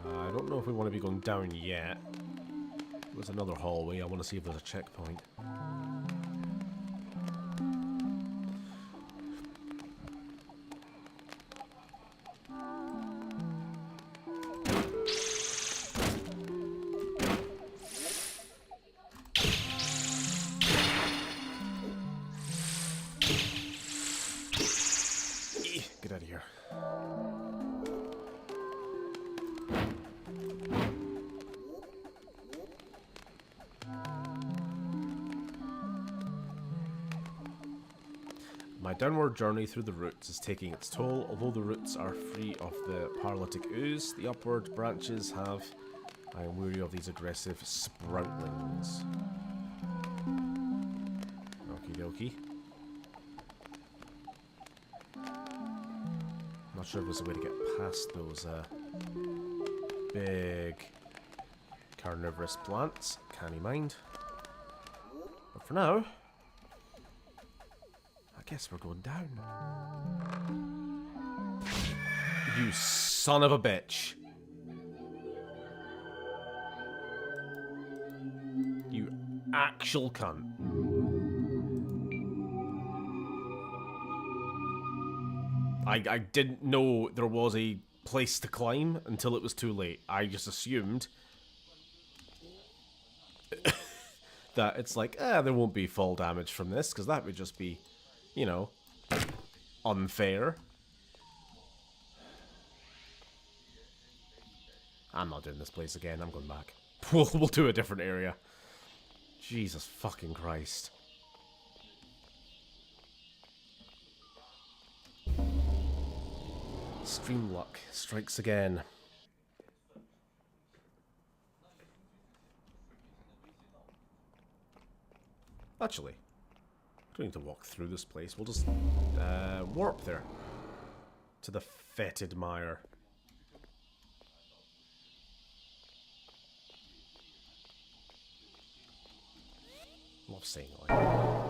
I don't know if we want to be going down yet. There's another hallway. I want to see if there's a checkpoint. My downward journey through the roots is taking its toll. Although the roots are free of the paralytic ooze, the upward branches have... I am weary of these aggressive sproutlings. Okie dokie. Not sure if there's a way to get past those big carnivorous plants. Can't mind. But for now, I guess we're going down. You son of a bitch. You actual cunt. I didn't know there was a place to climb until it was too late. I just assumed that it's like, there won't be fall damage from this, because that would just be, you know, unfair. I'm not doing this place again. I'm going back. We'll do a different area. Jesus fucking Christ. Stream luck strikes again. Actually, we don't need to walk through this place. We'll just warp there to the fetid mire. Love saying it like that.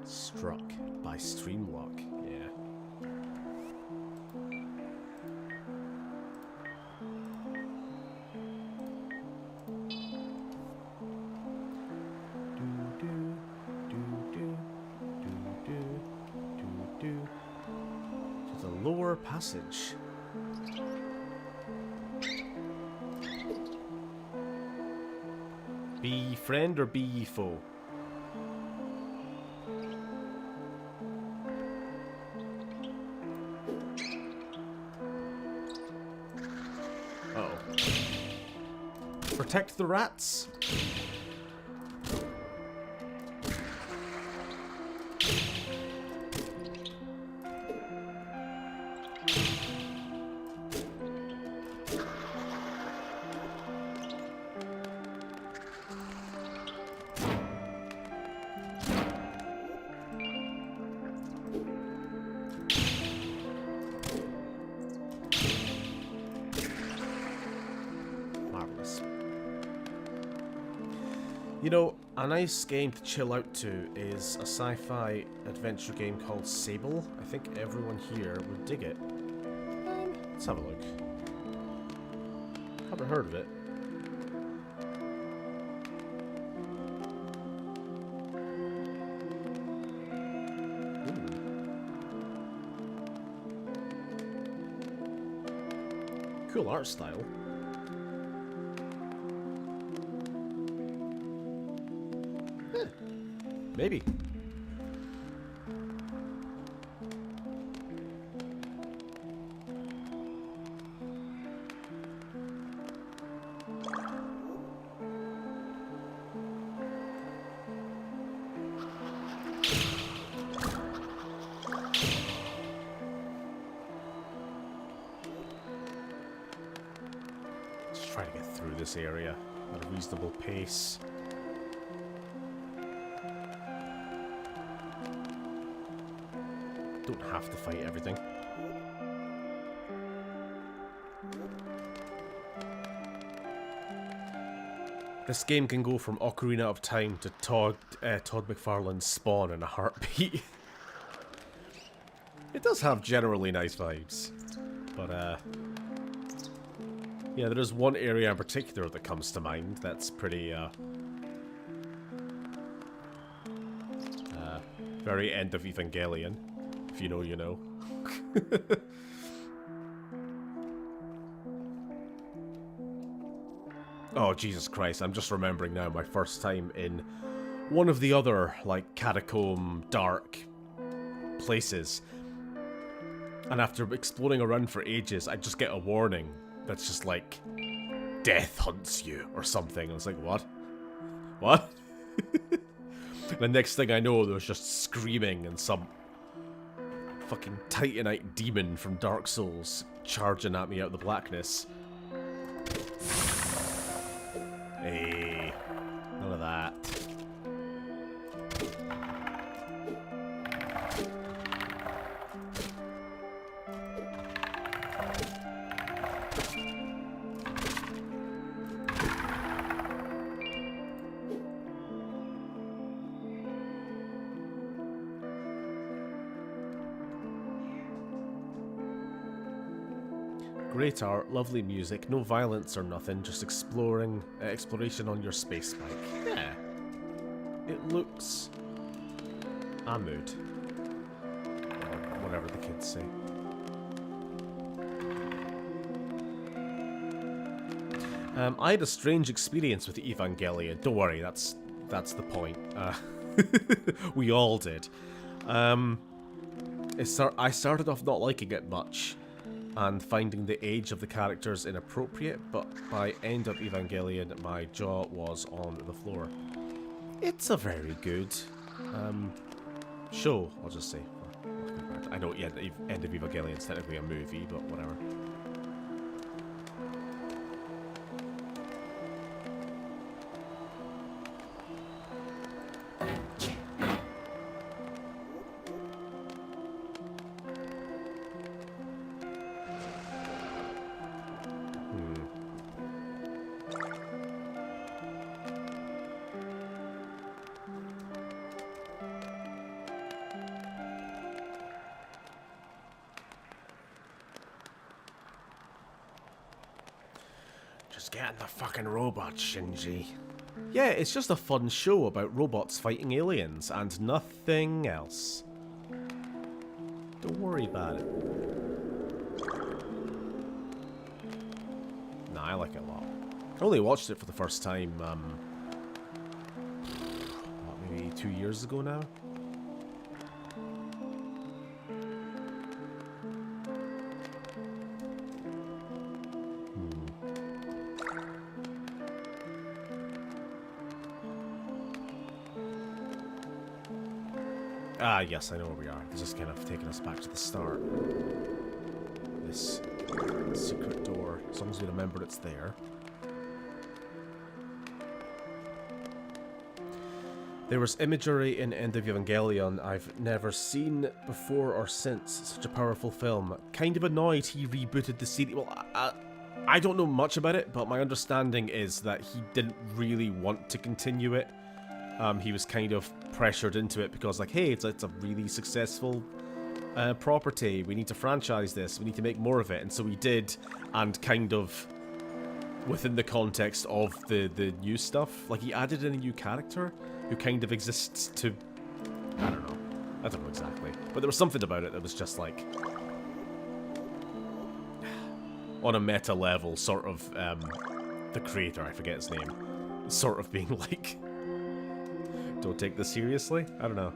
Struck by stream luck, yeah. To the lower passage. Be ye friend or be ye foe? Protect the rats. Marvelous. You know, a nice game to chill out to is a sci-fi adventure game called Sable. I think everyone here would dig it. Let's have a look. Haven't heard of it. Ooh. Cool art style. Maybe. Let's try to get through this area at a reasonable pace. Don't have to fight everything. This game can go from Ocarina of Time to Todd McFarlane's Spawn in a heartbeat. It does have generally nice vibes, but yeah, there is one area in particular that comes to mind that's pretty very end of Evangelion. If you know, you know. Oh, Jesus Christ. I'm just remembering now my first time in one of the other, like, catacomb, dark places. And after exploring around for ages, I just get a warning that's just like, death hunts you, or something. I was like, what? What? The next thing I know, there's just screaming and some fucking Titanite demon from Dark Souls charging at me out of the blackness. Hey, none of that. Great art, lovely music, no violence or nothing, just exploration on your space bike. Yeah. It looks... a mood. Or whatever the kids say. I had a strange experience with Evangelion. Don't worry, that's the point. We all did. I started off not liking it much, and finding the age of the characters inappropriate, but by end of Evangelion, my jaw was on the floor. It's a very good show, I'll just say. I know End of Evangelion is technically a movie, but whatever. Just get in the fucking robot, Shinji. Yeah, it's just a fun show about robots fighting aliens and nothing else. Don't worry about it. Nah, I like it a lot. I only watched it for the first time, what, maybe 2 years ago now? Ah, yes, I know where we are. This is kind of taking us back to the start. This secret door, as long as we remember it's there. There was imagery in End of Evangelion I've never seen before or since. Such a powerful film. Kind of annoyed he rebooted the series. Well, I don't know much about it, but my understanding is that he didn't really want to continue it. He was kind of pressured into it because, like, hey, it's a really successful property. We need to franchise this. We need to make more of it. And so he did, and kind of within the context of the new stuff, like he added in a new character who kind of exists to... I don't know exactly. But there was something about it that was just like... on a meta level, sort of, the creator, I forget his name, sort of being like... don't take this seriously? I don't know.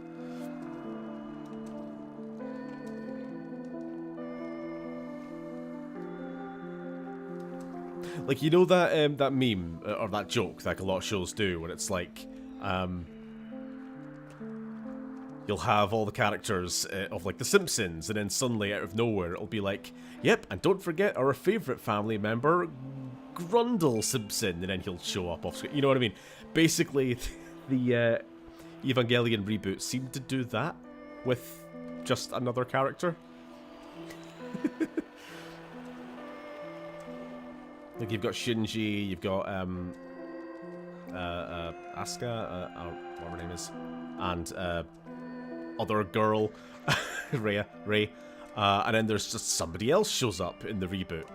Like, you know that that meme or that joke that a lot of shows do, where it's like, you'll have all the characters of like The Simpsons, and then suddenly out of nowhere it'll be like, yep, and don't forget our favourite family member, Grundle Simpson, and then he'll show up off screen. You know what I mean? Basically, the Evangelion reboot seemed to do that with just another character. Like, you've got Shinji, you've got Asuka, whatever her name is, and other girl, Rei, and then there's just somebody else shows up in the reboot.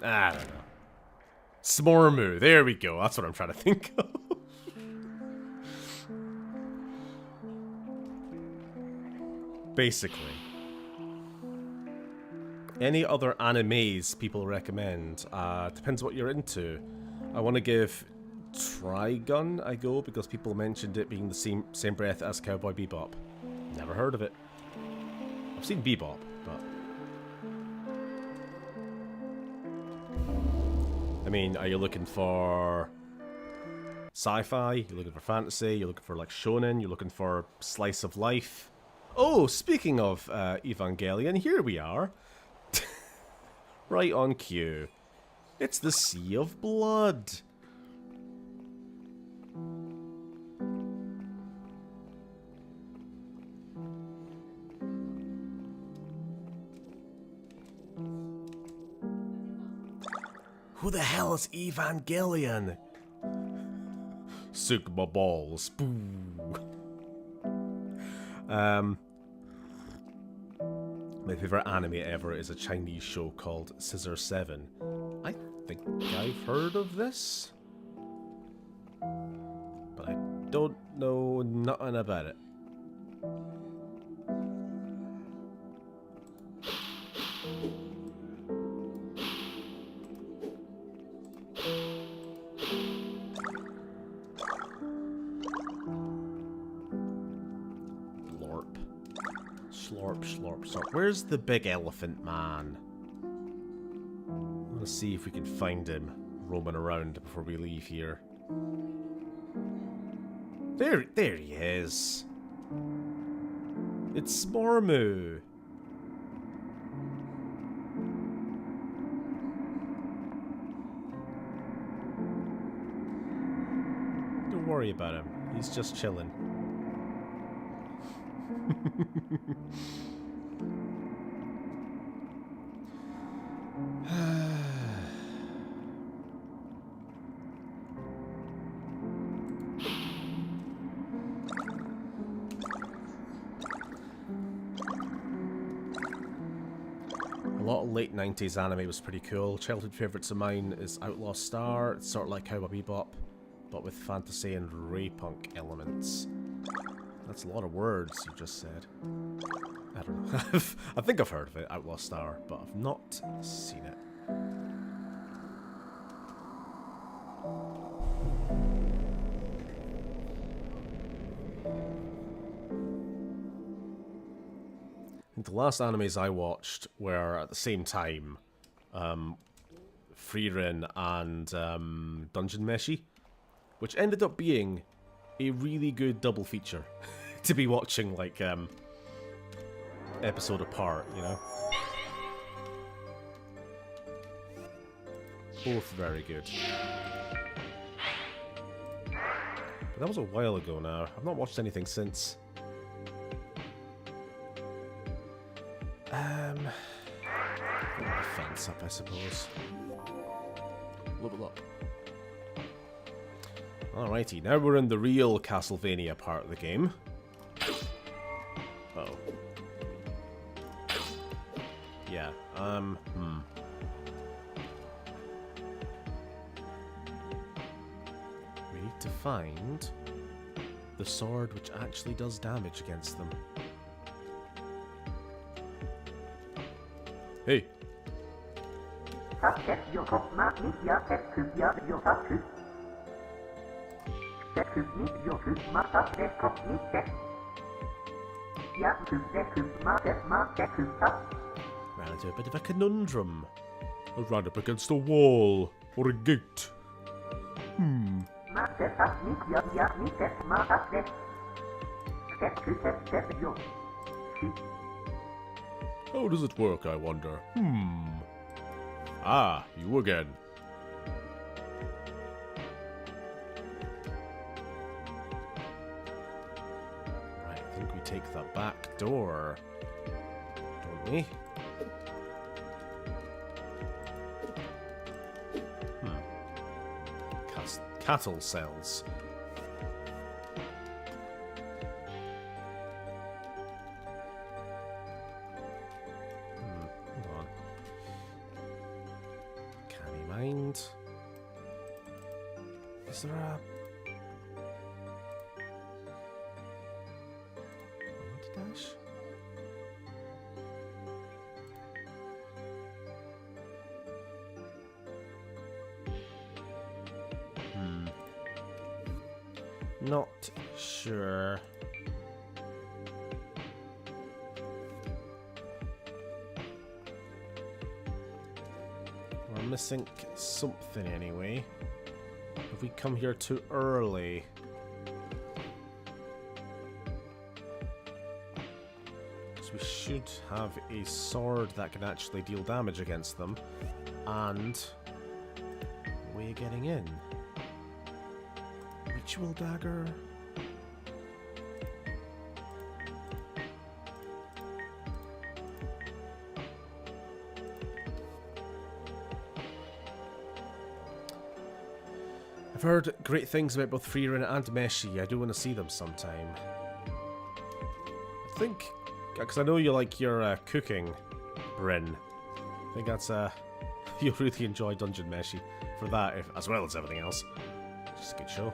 I don't know. Smormu, there we go, that's what I'm trying to think of. Basically. Any other animes people recommend? Depends what you're into. I want to give Trigun a go because people mentioned it being the same breath as Cowboy Bebop. Never heard of it. I've seen Bebop, but... I mean, are you looking for sci-fi? You're looking for fantasy? You're looking for like shonen? You're looking for slice of life? Oh, speaking of Evangelion, here we are. Right on cue. It's the Sea of Blood. Who the hell is Evangelion? Suck my balls. Boo. My favorite anime ever is a Chinese show called Scissor 7. I think I've heard of this, but I don't know nothing about it. Where's the big elephant man? Let's see if we can find him roaming around before we leave here. There he is. It's Smormu. Don't worry about him. He's just chilling. A lot of late 90s anime was pretty cool. Childhood favourites of mine is Outlaw Star. It's sort of like Cowboy Bebop, but with fantasy and ray punk elements. That's a lot of words you just said. I don't know. I think I've heard of it, Outlaw Star, but I've not seen it. The last animes I watched were at the same time Frieren and Dungeon Meshi, which ended up being a really good double feature to be watching like episode apart, you know? Both very good. But that was a while ago now. I've not watched anything since. Defense up, I suppose. Level up. Alrighty, now we're in the real Castlevania part of the game. Uh-oh. Yeah, We need to find the sword which actually does damage against them. Hey! Ran into a bit of a conundrum. I ran up against a wall or a gate. How does it work, I wonder? Ah, you again. Right, I think we take the back door, don't we? Cattle cells. Hold on. Canny mind. Is there a... Mind dash? Not sure. We're missing something anyway. Have we come here too early? So we should have a sword that can actually deal damage against them. And way of getting in. Ritual dagger. I've heard great things about both Freerin and Meshi. I do want to see them sometime. I think, because I know you like your cooking, Bryn. I think that's you'll really enjoy Dungeon Meshi for that, as well as everything else. Just a good show.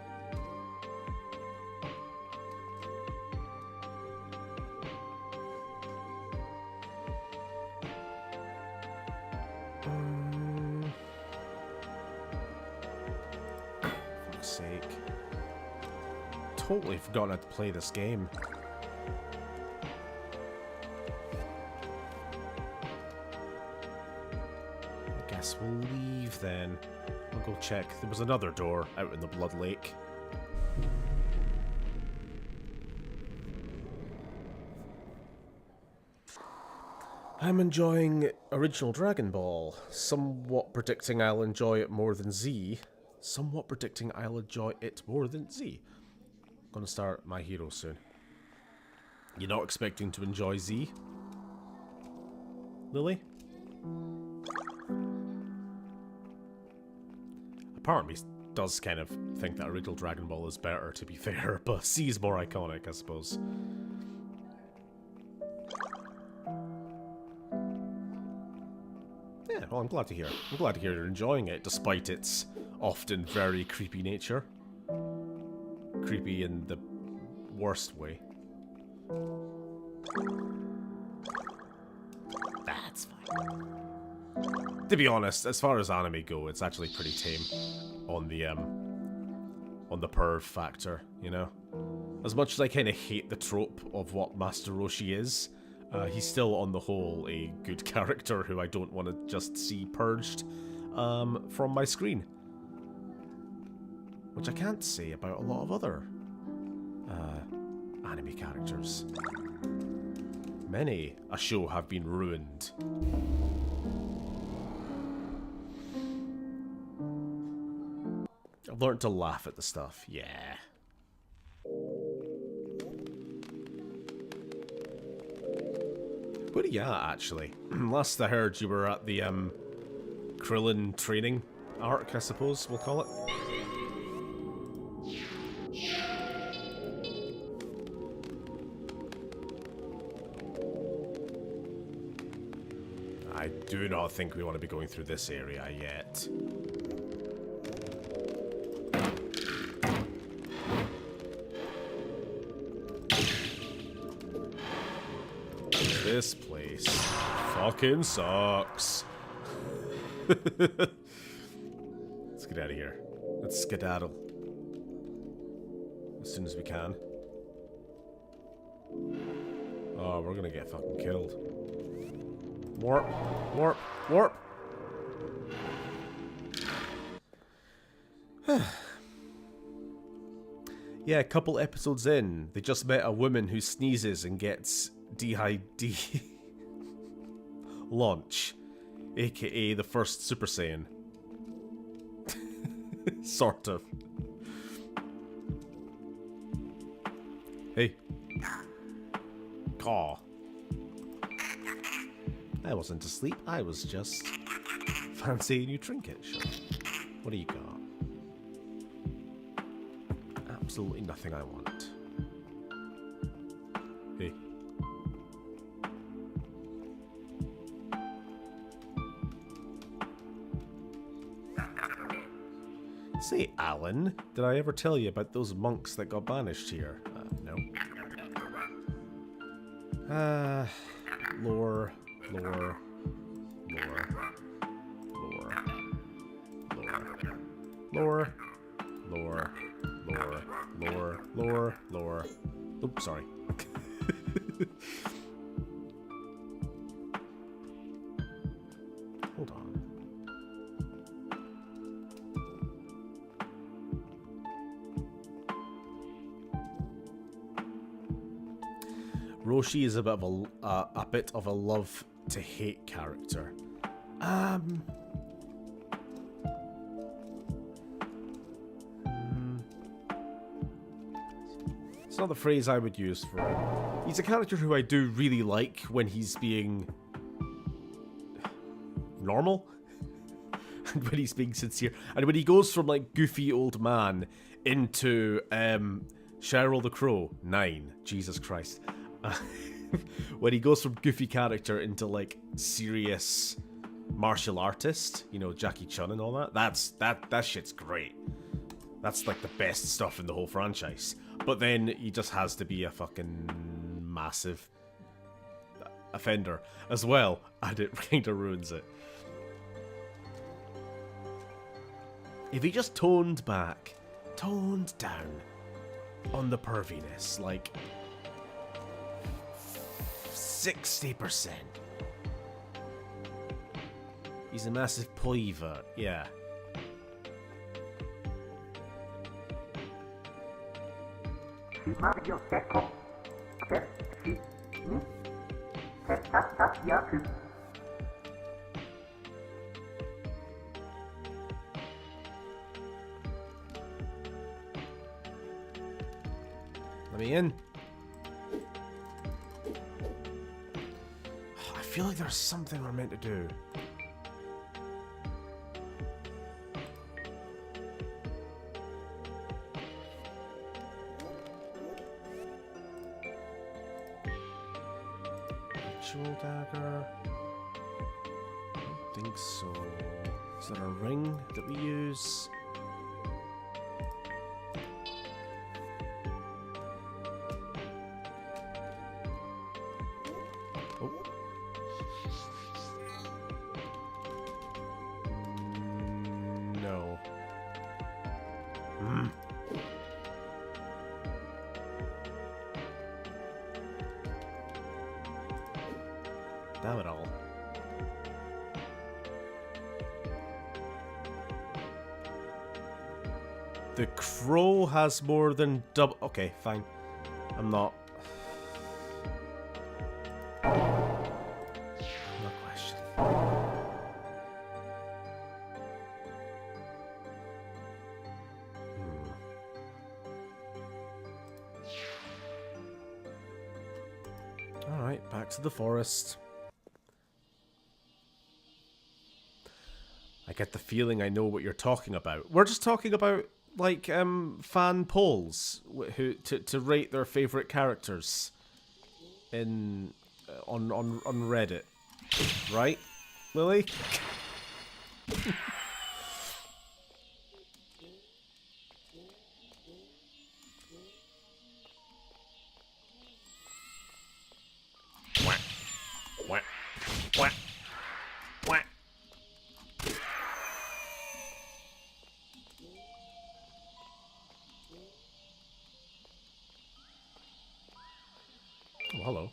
Fuck's sake. Totally forgotten how to play this game. I guess we'll leave then. I'll go check. There was another door out in the Blood Lake. I'm enjoying original Dragon Ball. Somewhat predicting I'll enjoy it more than Z. Somewhat predicting I'll enjoy it more than Z. I'm gonna start My Hero soon. You're not expecting to enjoy Z? Lily? A part of me does kind of think that original Dragon Ball is better, to be fair, but Z is more iconic, I suppose. Yeah, well, I'm glad to hear. I'm glad to hear you're enjoying it, despite its often very creepy nature. Creepy in the worst way. That's fine. To be honest, as far as anime go, it's actually pretty tame on the perv factor, you know? As much as I kind of hate the trope of what Master Roshi is, he's still, on the whole, a good character who I don't want to just see purged from my screen. Which I can't say about a lot of other anime characters. Many a show have been ruined. I've learned to laugh at the stuff, yeah. Where are you at, actually? Last I heard, you were at the Krillin training arc, I suppose we'll call it. I do not think we want to be going through this area yet. This place fucking sucks. Let's get out of here. Let's skedaddle. As soon as we can. Oh, we're gonna get fucking killed. Warp! Warp! Warp! Yeah, a couple episodes in, they just met a woman who sneezes and gets launch, aka the first Super Saiyan. Sort of. Hey. Caw. I wasn't asleep, I was just fancy a new trinket. Sure. What do you got? Absolutely nothing I want. Hey. Say, Alan, did I ever tell you about those monks that got banished here? No. Lore, lore, lore, lore, lore, lore, lore, lore, lore, Lower, lower. Oops, sorry. Hold on. Roshi is a bit of a love to hate character. It's not the phrase I would use for him. He's a character who I do really like when he's being normal. And when he's being sincere. And when he goes from like goofy old man into Cheryl the Crow, 9. Jesus Christ. When he goes from goofy character into like serious martial artist, you know, Jackie Chun and all that, that shit's great. That's like the best stuff in the whole franchise. But then he just has to be a fucking massive offender as well, and it kind of ruins it. If he just toned down on the perviness, like 60%. He's a massive pervert, yeah. Let me in. I feel like there's something we're meant to do. Ritual dagger. I don't think so. Is there a ring that we use? Oh. No. Damn it all. The crow has more than double. Okay, fine. I'm not. No question. Alright, back to the forest. I get the feeling I know what you're talking about. We're just talking about, like, fan polls who to rate their favorite characters in on Reddit, right, Lily? Whack, whack, whack, whack. Oh, hello.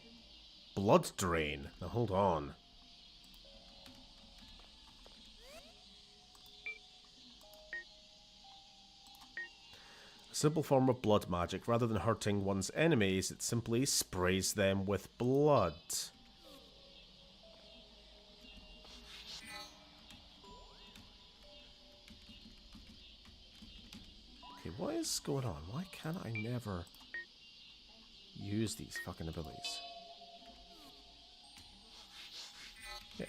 Blood drain. Now, hold on. A simple form of blood magic. Rather than hurting one's enemies, it simply sprays them with blood. Okay, what is going on? Why can't I never use these fucking abilities? Yeah.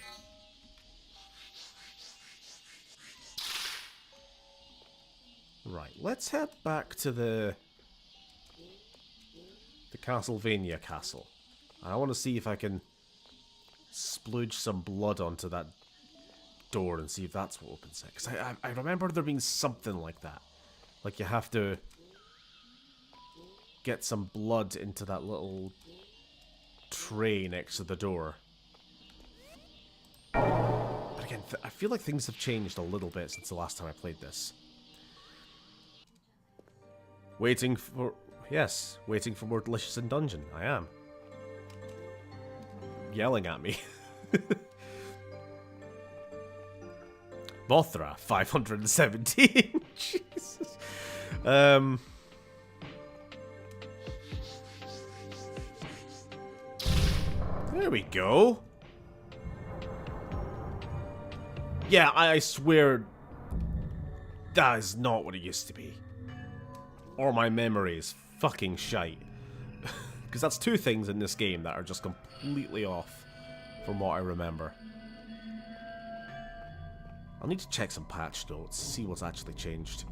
Right, let's head back to the Castlevania castle. I want to see if I can splooge some blood onto that door and see if that's what opens it. Because I remember there being something like that. Like you have to get some blood into that little tray next to the door. But again, I feel like things have changed a little bit since the last time I played this. Waiting for yes. Waiting for more delicious in dungeon. I am. Yelling at me. Mothra, 517. Jesus. There we go. Yeah, I swear that is not what it used to be. Or my memory is fucking shite. Because that's two things in this game that are just completely off from what I remember. I'll need to check some patch notes, see what's actually changed.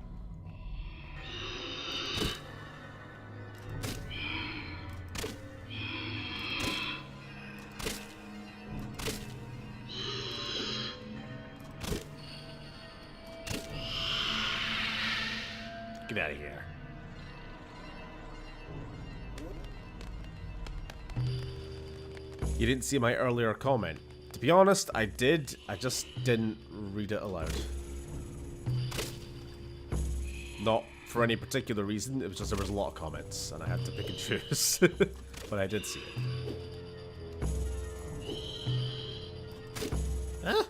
Get out of here. You didn't see my earlier comment. To be honest, I did. I just didn't read it aloud. Not for any particular reason. It was just there was a lot of comments, and I had to pick and choose. But I did see it. Huh?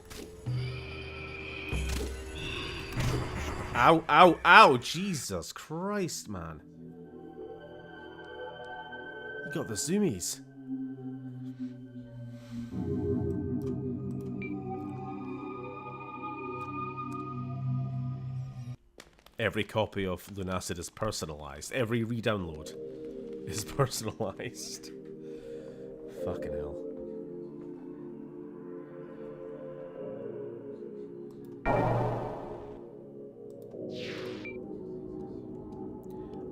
Ow, ow, ow! Jesus Christ, man. You got the zoomies. Every copy of LUNACID is personalized. Every re-download is personalized. Fucking hell.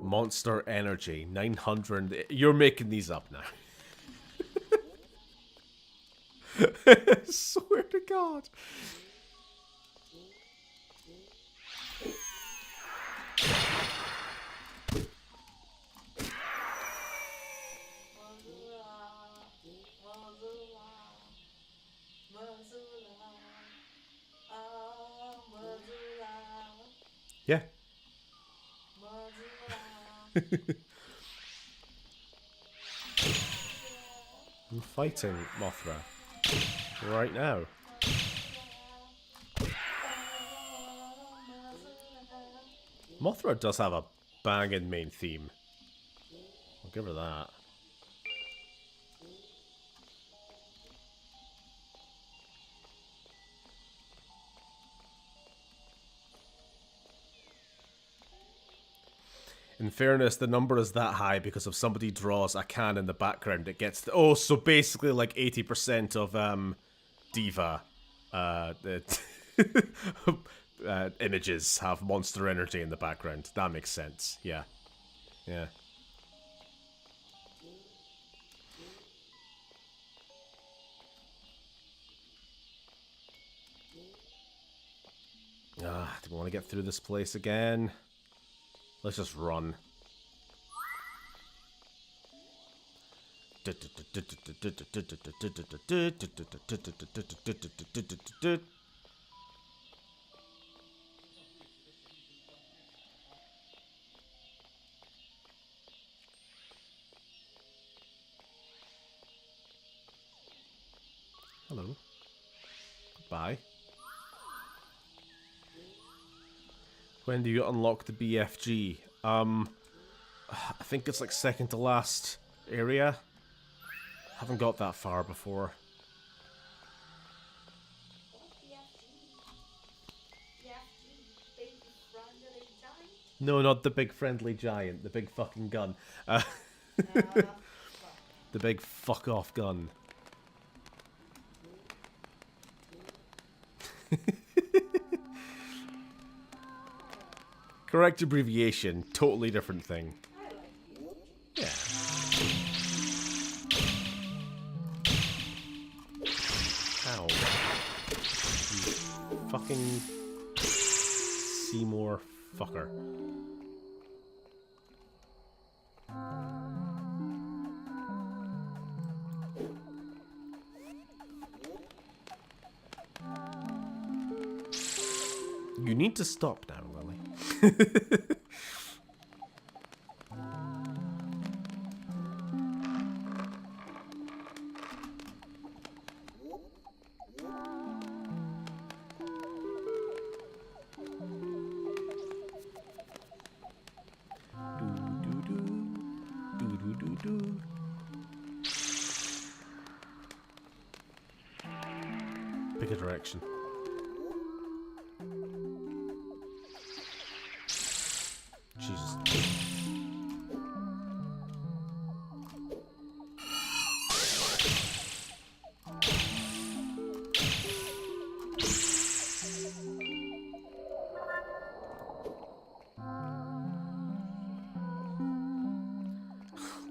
Monster Energy, 900. You're making these up now. I swear to God. Yeah. I'm fighting Mothra right now. Mothra does have a banging main theme. I'll give her that. In fairness, the number is that high because if somebody draws a can in the background, it gets... Oh, so basically like 80% of Diva images have Monster Energy in the background. That makes sense. Yeah. Yeah. Ah, do we want to get through this place again? Let's just run. Hello. Goodbye. When do you unlock the BFG? I think it's like second to last area. Haven't got that far before. No, not the big friendly giant. The big fucking gun. The big fuck off gun. Correct abbreviation, totally different thing. Yeah. Ow. You fucking Seymour fucker. You need to stop now, Lily. Pick a direction. Jesus.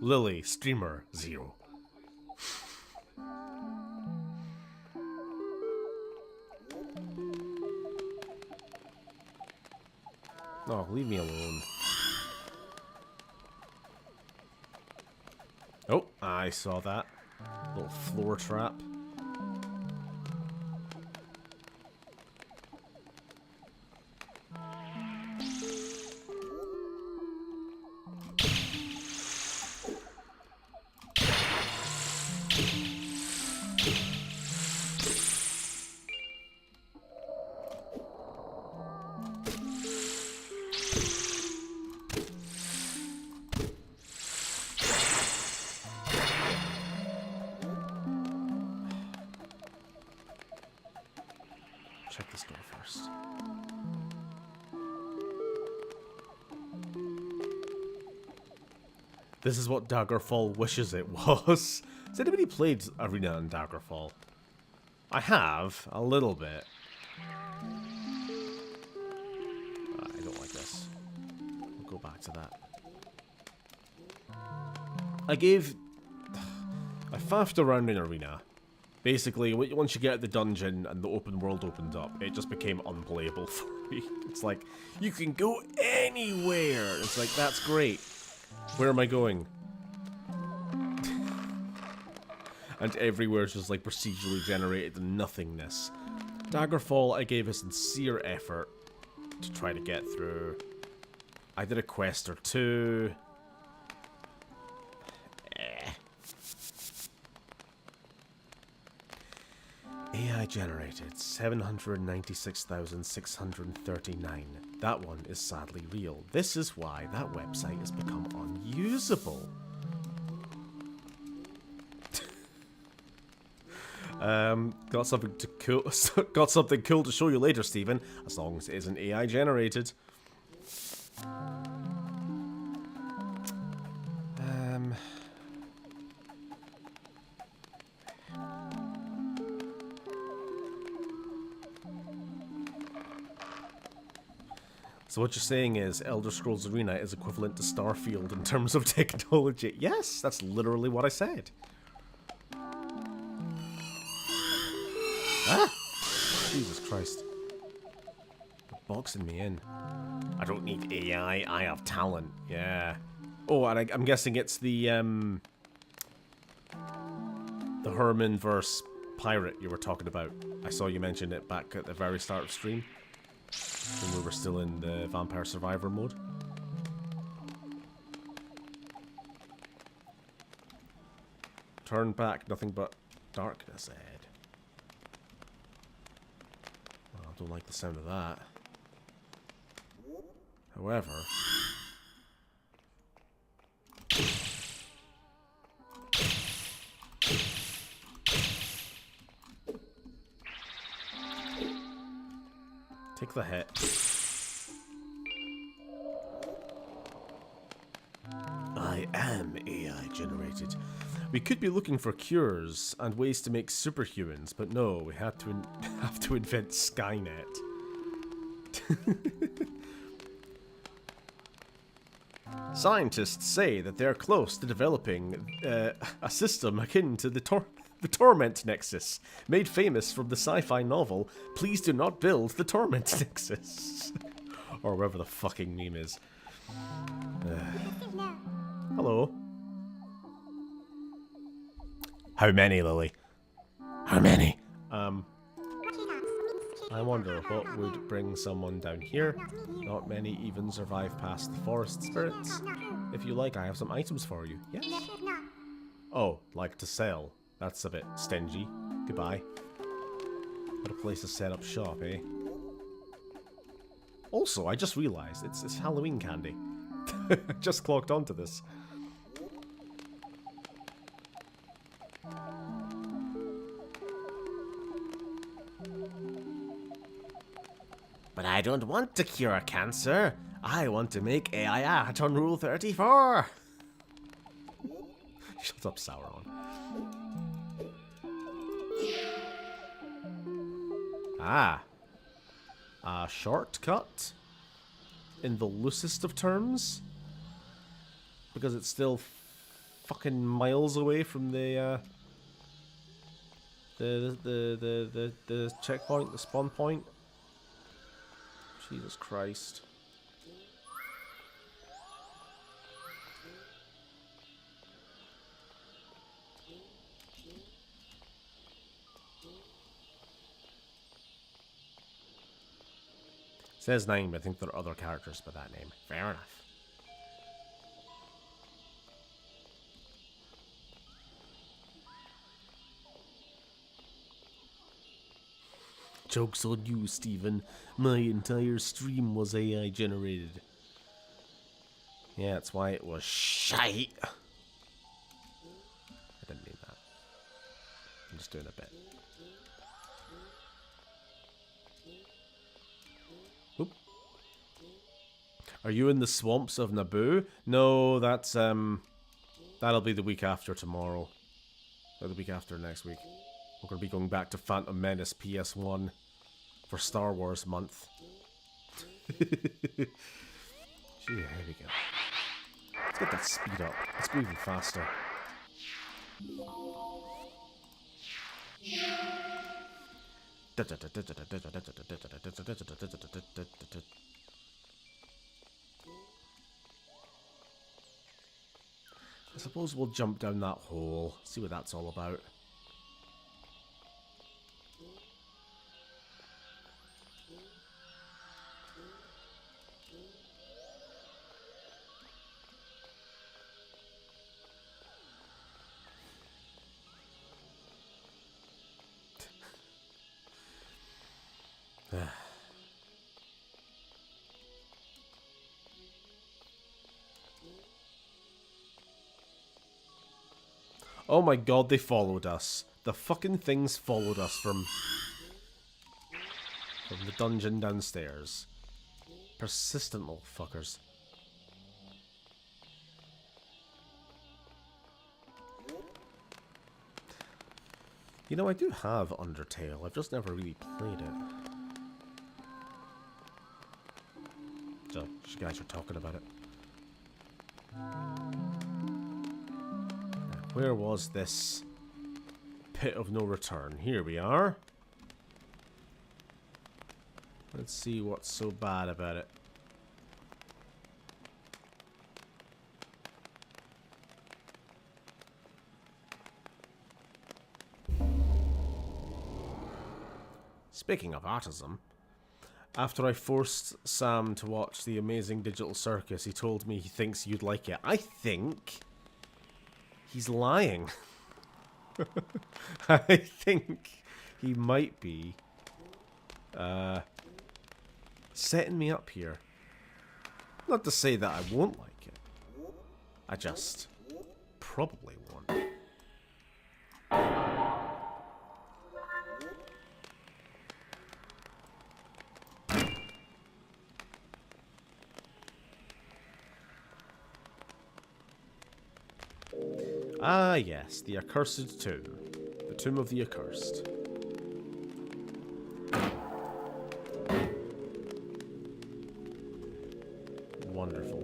Lily, streamer, 0. Oh, leave me alone. Oh, I saw that. Little floor trap. Check this door first. This is what Daggerfall wishes it was. Has anybody played Arena and Daggerfall? I have, a little bit. I don't like this. We'll go back to that. I faffed around in Arena. Basically, once you get out the dungeon and the open world opened up, it just became unplayable for me. It's like, you can go anywhere! It's like, that's great. Where am I going? And everywhere's just like procedurally generated nothingness. Daggerfall, I gave a sincere effort to try to get through. I did a quest or two. AI generated 796,639. That one is sadly real. This is why that website has become unusable. Got something cool to show you later, Stephen. As long as it isn't AI generated. So what you're saying is Elder Scrolls Arena is equivalent to Starfield in terms of technology. Yes, that's literally what I said. Ah! Jesus Christ. They're boxing me in. I don't need AI, I have talent. Yeah. Oh, and I'm guessing it's the Herman versus Pirate you were talking about. I saw you mention it back at the very start of stream. When we were still in the Vampire Survivor mode. Turn back, nothing but darkness ahead. Well, I don't like the sound of that. However... Take the hit. I am AI generated. We could be looking for cures and ways to make superhumans, but no, we have to invent Skynet. Scientists say that they're close to developing a system akin to the Torment Nexus, made famous from the sci-fi novel Please Do Not Build the Torment Nexus. Or whatever the fucking meme is. Hello. How many, Lily? How many? I wonder what would bring someone down here. Not many even survive past the forest spirits. If you like, I have some items for you. Yes? Oh, like to sell. That's a bit stingy. Goodbye. What a place to set up shop, eh? Also, I just realized it's Halloween candy. Just clocked onto this. But I don't want to cure cancer. I want to make AI act on Rule 34. Shut up, Sauron. Ah. A shortcut? In the loosest of terms? Because it's still fucking miles away from the checkpoint, the spawn point. Jesus Christ. It says 9, but I think there are other characters by that name. Fair enough. Joke's on you, Steven. My entire stream was AI generated. Yeah, that's why it was shite. I didn't mean that. I'm just doing a bit. Oop. Are you in the swamps of Naboo? No, that's that'll be the week after tomorrow. Or the week after next week. We're going to be going back to Phantom Menace PS1 for Star Wars month. Gee, here we go. Let's get that speed up. Let's go even faster. I suppose we'll jump down that hole, see what that's all about. Oh my god, they followed us. The fucking things followed us from the dungeon downstairs. Persistent little fuckers. You know, I do have Undertale. I've just never really played it. So, you guys are talking about it. Where was this pit of no return? Here we are. Let's see what's so bad about it. Speaking of autism, after I forced Sam to watch The Amazing Digital Circus, he told me he thinks you'd like it. I think he's lying. I think he might be setting me up here. Not to say that I won't like it. I just probably won't. Ah, yes, the accursed tomb. The tomb of the accursed. Wonderful.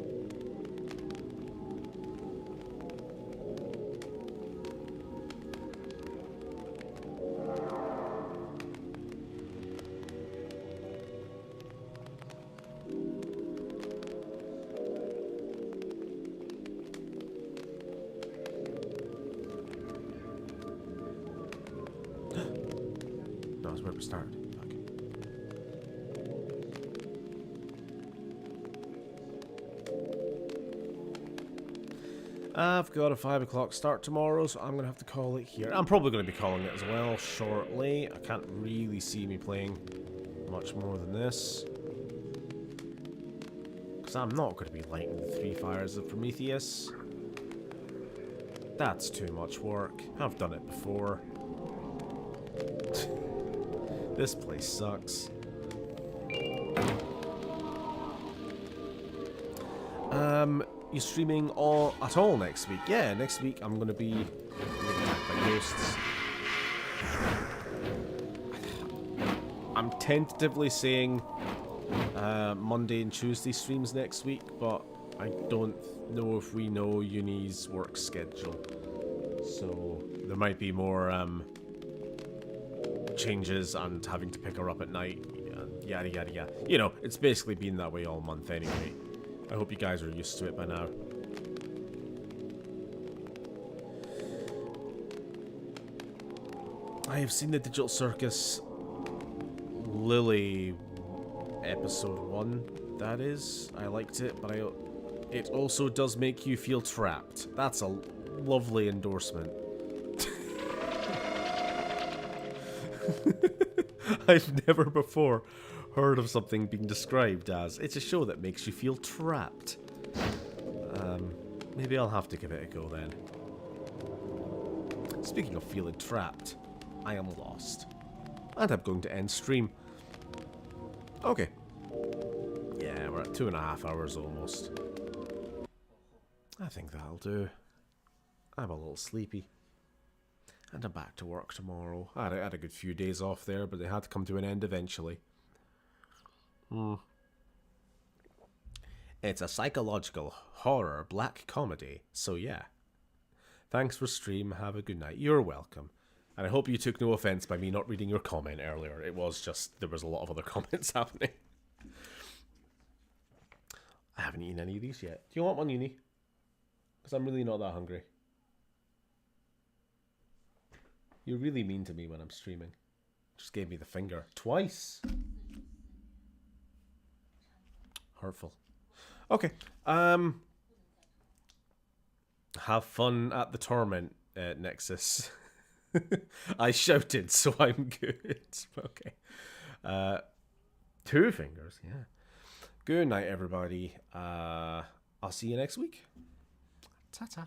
Where we started. Okay. I've got a 5 o'clock start tomorrow, so I'm going to have to call it here. I'm probably going to be calling it as well shortly. I can't really see me playing much more than this. Because I'm not going to be lighting the 3 fires of Prometheus. That's too much work. I've done it before. This place sucks. you streaming at all next week? Yeah, next week I'm going to be attacked by ghosts. I'm tentatively saying Monday and Tuesday streams next week, but I don't know if we know Uni's work schedule. So there might be more changes and having to pick her up at night. Yada yada yada. You know, it's basically been that way all month anyway. I hope you guys are used to it by now. I have seen the Digital Circus Lily episode 1, that is. I liked it, but it also does make you feel trapped. That's a lovely endorsement. I've never before heard of something being described as it's a show that makes you feel trapped. Maybe I'll have to give it a go then. Speaking of feeling trapped, I am lost. And I'm going to end stream. Okay. Yeah, we're at 2.5 hours almost. I think that'll do. I'm a little sleepy. And I'm back to work tomorrow. I had a good few days off there, but they had to come to an end eventually. It's a psychological horror black comedy, so yeah. Thanks for stream, have a good night. You're welcome. And I hope you took no offense by me not reading your comment earlier. It was just, there was a lot of other comments happening. I haven't eaten any of these yet. Do you want one, Uni? Because I'm really not that hungry. You're really mean to me when I'm streaming. Just gave me the finger. Twice. Hurtful. Okay. Have fun at the torment, Nexus. I shouted, so I'm good. Okay. 2 fingers, yeah. Good night, everybody. I'll see you next week. Ta-ta.